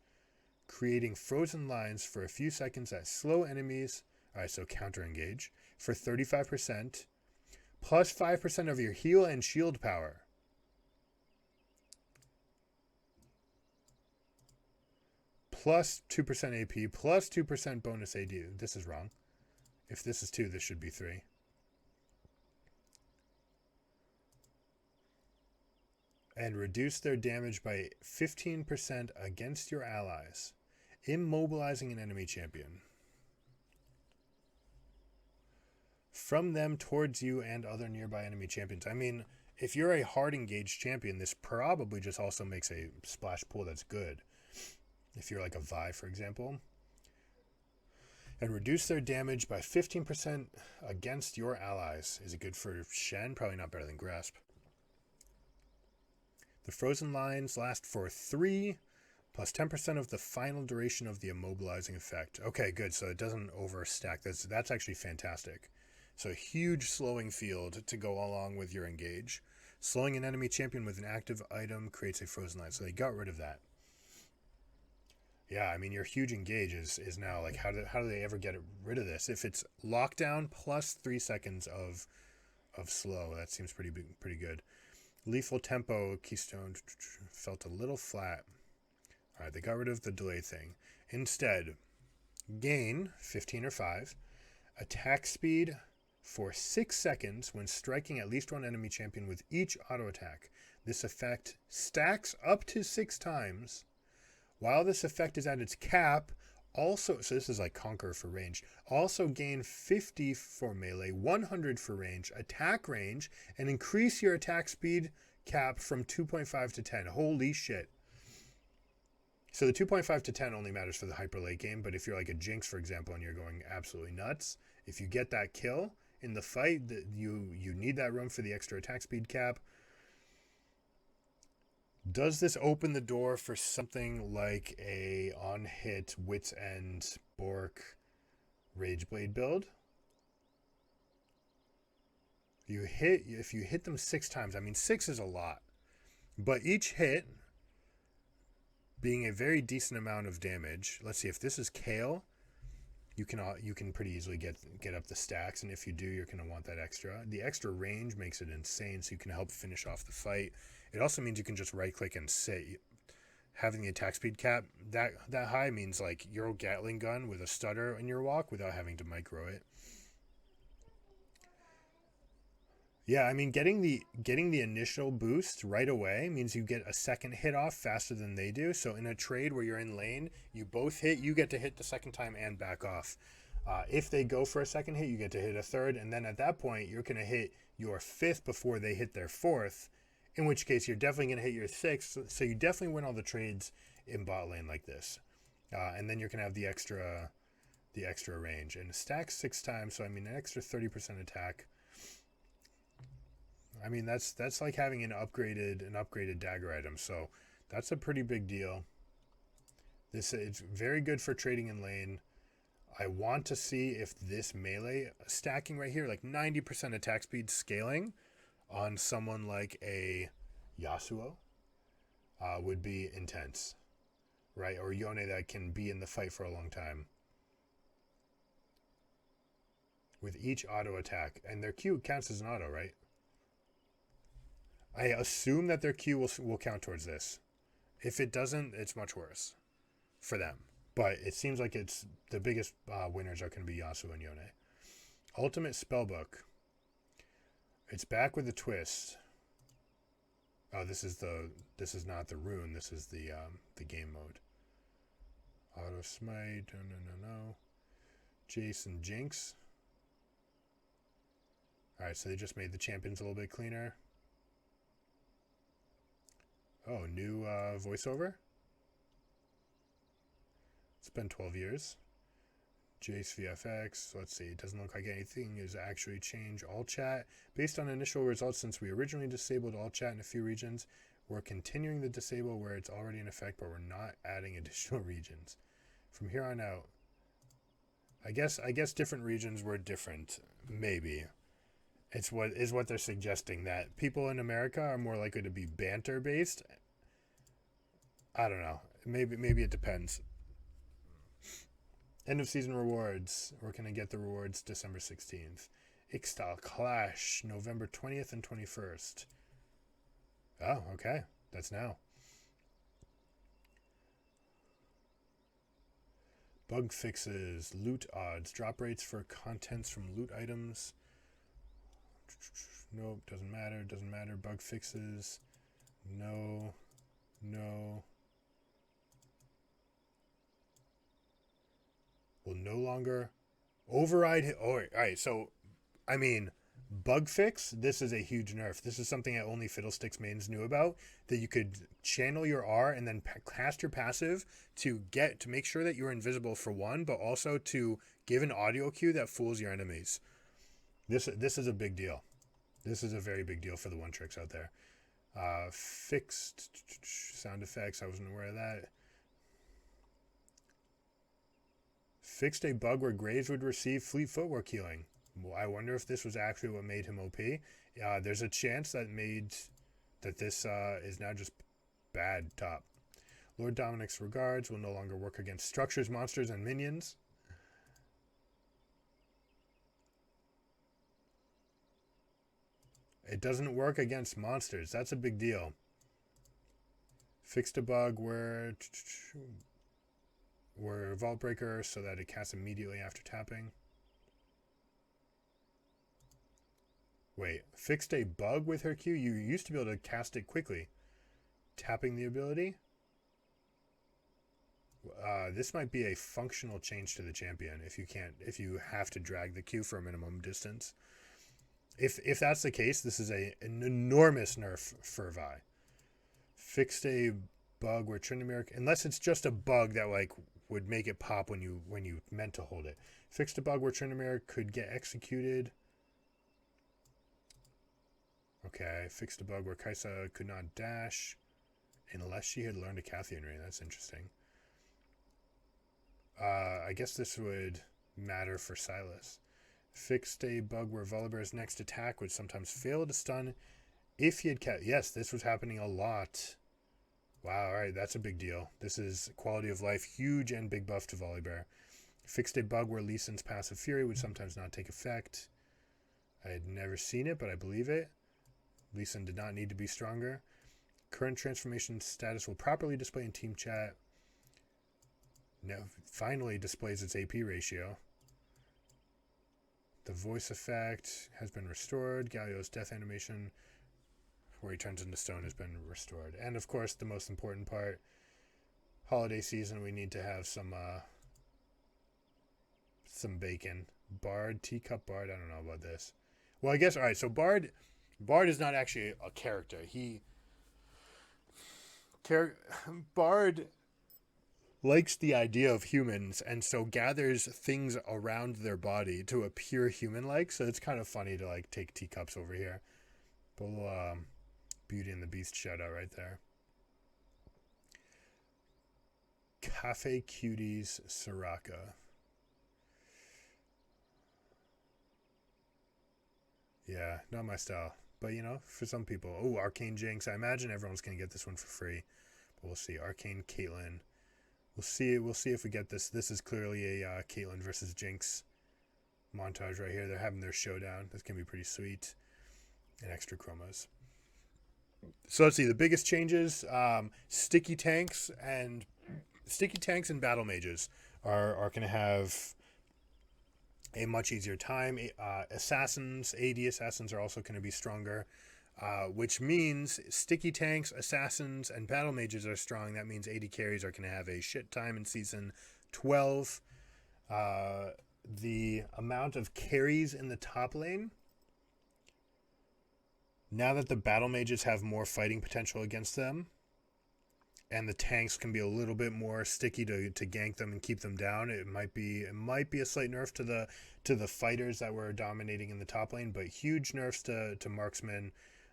creating frozen lines for a few seconds that slow enemies, alright, so counter engage, for 35%, plus 5% of your heal and shield power. Plus 2% AP, plus 2% bonus AD. This is wrong. If this is 2, this should be 3. And reduce their damage by 15% against your allies. Immobilizing an enemy champion. From them towards you and other nearby enemy champions. I mean, if you're a hard engaged champion, this probably just also makes a splash pool that's good. If you're like a Vi, for example. And reduce their damage by 15% against your allies. Is it good for Shen? Probably not better than Grasp. The frozen lines last for 3, plus 10% of the final duration of the immobilizing effect. Okay, good. So it doesn't overstack. That's actually fantastic. So a huge slowing field to go along with your engage. Slowing an enemy champion with an active item creates a frozen line. So they got rid of that. Yeah, I mean, your huge engage is now like, how do they ever get rid of this? If it's lockdown plus 3 seconds of slow, that seems pretty good. Lethal tempo keystone felt a little flat. All right, they got rid of the delay thing. Instead, gain 15 or 5, attack speed for 6 seconds when striking at least one enemy champion with each auto attack. This effect stacks up to 6 times. While this effect is at its cap, also, so this is like Conqueror for range, also gain 50 for melee, 100 for range, attack range, and increase your attack speed cap from 2.5 to 10. Holy shit. So the 2.5 to 10 only matters for the hyper late game, but if you're like a Jinx, for example, and you're going absolutely nuts, if you get that kill in the fight, you need that room for the extra attack speed cap. Does this open the door for something like a on-hit Wit's End Bork Rageblade build? If you hit them 6 times, I mean 6 is a lot, but each hit being a very decent amount of damage. Let's see, if this is Kale, you can pretty easily get up the stacks, and if you do, you're going to want that extra. The extra range makes it insane, so you can help finish off the fight. It also means you can just right click and sit. Having the attack speed cap that high means like your Gatling gun with a stutter in your walk without having to micro it. Yeah, I mean, getting the initial boost right away means you get a second hit off faster than they do. So in a trade where you're in lane, you both hit, you get to hit the second time and back off. If they go for a second hit, you get to hit a third, and then at that point, you're going to hit your 5th before they hit their 4th, in which case you're definitely going to hit your 6th, so you definitely win all the trades in bot lane like this. And then you're going to have the extra range. And stack 6 times, so I mean an extra 30% attack. I mean, that's like having an upgraded dagger item, so that's a pretty big deal. It's very good for trading in lane. I want to see if this melee stacking right here, like 90% attack speed scaling on someone like a Yasuo, would be intense, right? Or Yone that can be in the fight for a long time. with each auto attack. And their Q counts as an auto, right? I assume that their Q will count towards this. If it doesn't, it's much worse for them. But it seems like it's the biggest winners are going to be Yasuo and Yone. Ultimate Spellbook. It's back with a twist. Oh, this is not the rune. This is the game mode. Auto smite. No. Jason Jinx. All right, so they just made the champions a little bit cleaner. Oh, new voiceover. It's been 12 years. Jace VFX. Let's see. It doesn't look like anything is actually changed. All chat. Based on initial results, since we originally disabled all chat in a few regions, we're continuing the disable where it's already in effect, but we're not adding additional regions. From here on out, I guess different regions were different. Maybe. It's what they're suggesting, that people in America are more likely to be banter based. I don't know. Maybe it depends. End of season rewards. We're going to get the rewards December 16th. Ixtal Clash, November 20th and 21st. Oh, okay. That's now. Bug fixes, loot odds, drop rates for contents from loot items. Nope, doesn't matter. Bug fixes. No. Will no longer override. All right. So, I mean, bug fix. This is a huge nerf. This is something that only Fiddlesticks mains knew about. That you could channel your R and then cast your passive to make sure that you're invisible for one, but also to give an audio cue that fools your enemies. This is a big deal. This is a very big deal for the one tricks out there. Fixed sound effects. I wasn't aware of that. Fixed a bug where Graves would receive fleet footwork healing. Well, I wonder if this was actually what made him OP. There's a chance that this is now just bad top. Lord Dominic's regards will no longer work against structures, monsters, and minions. It doesn't work against monsters. That's a big deal. Fixed a bug where Vault Breaker so that it casts immediately after tapping. Wait, fixed a bug with her Q? You used to be able to cast it quickly. Tapping the ability? This might be a functional change to the champion if you have to drag the Q for a minimum distance. If that's the case, this is an enormous nerf for Vi. Fixed a bug where Tryndamere, unless it's just a bug that would make it pop when you meant to hold it. Fixed a bug where Tryndamere could get executed. Okay, fixed a bug where Kaisa could not dash unless she had learned a Cathian Ray. That's interesting. I guess this would matter for Silas. Fixed a bug where Volibear's next attack would sometimes fail to stun if he had kept. Yes, this was happening a lot. Wow, alright, that's a big deal. This is quality of life, huge and big buff to Volibear. Fixed a bug where Lee Sin's passive fury would sometimes not take effect. I had never seen it, but I believe it. Lee Sin did not need to be stronger. Current transformation status will properly display in team chat. Now, finally displays its AP ratio. The voice effect has been restored. Galio's death animation, where he turns into stone, has been restored. And of course, the most important part, holiday season, we need to have some bacon. Bard, Teacup Bard, I don't know about this. Well, I guess, alright, so Bard is not actually a character. Bard likes the idea of humans and so gathers things around their body to appear human-like. So it's kind of funny to take teacups over here. But a little Beauty and the Beast shout out right there. Cafe Cuties Soraka. Yeah, not my style. But for some people. Oh, Arcane Jinx. I imagine everyone's going to get this one for free. But we'll see. Arcane Caitlyn. We'll see if we get this. This is clearly a Caitlyn versus Jinx montage right here. They're having their showdown. That's going to be pretty sweet. And extra chromos. So let's see. The biggest changes, sticky tanks and battle mages are going to have a much easier time. Assassins, AD assassins are also going to be stronger, which means sticky tanks, assassins, and battle mages are strong. That means AD carries are going to have a shit time in Season 12. The amount of carries in the top lane, now that the battle mages have more fighting potential against them, and the tanks can be a little bit more sticky to gank them and keep them down, it might be a slight nerf to the fighters that were dominating in the top lane, but huge nerfs to marksmen.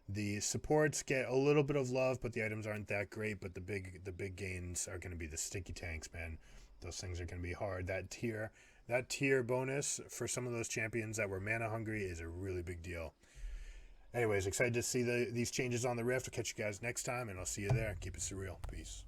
The supports get a little bit of love, but the items aren't that great. But the big gains are going to be the sticky tanks, man. Those things are going to be hard. That tier bonus for some of those champions that were mana hungry is a really big deal. Anyways, excited to see these changes on the Rift. I'll catch you guys next time, and I'll see you there. Keep it surreal. Peace.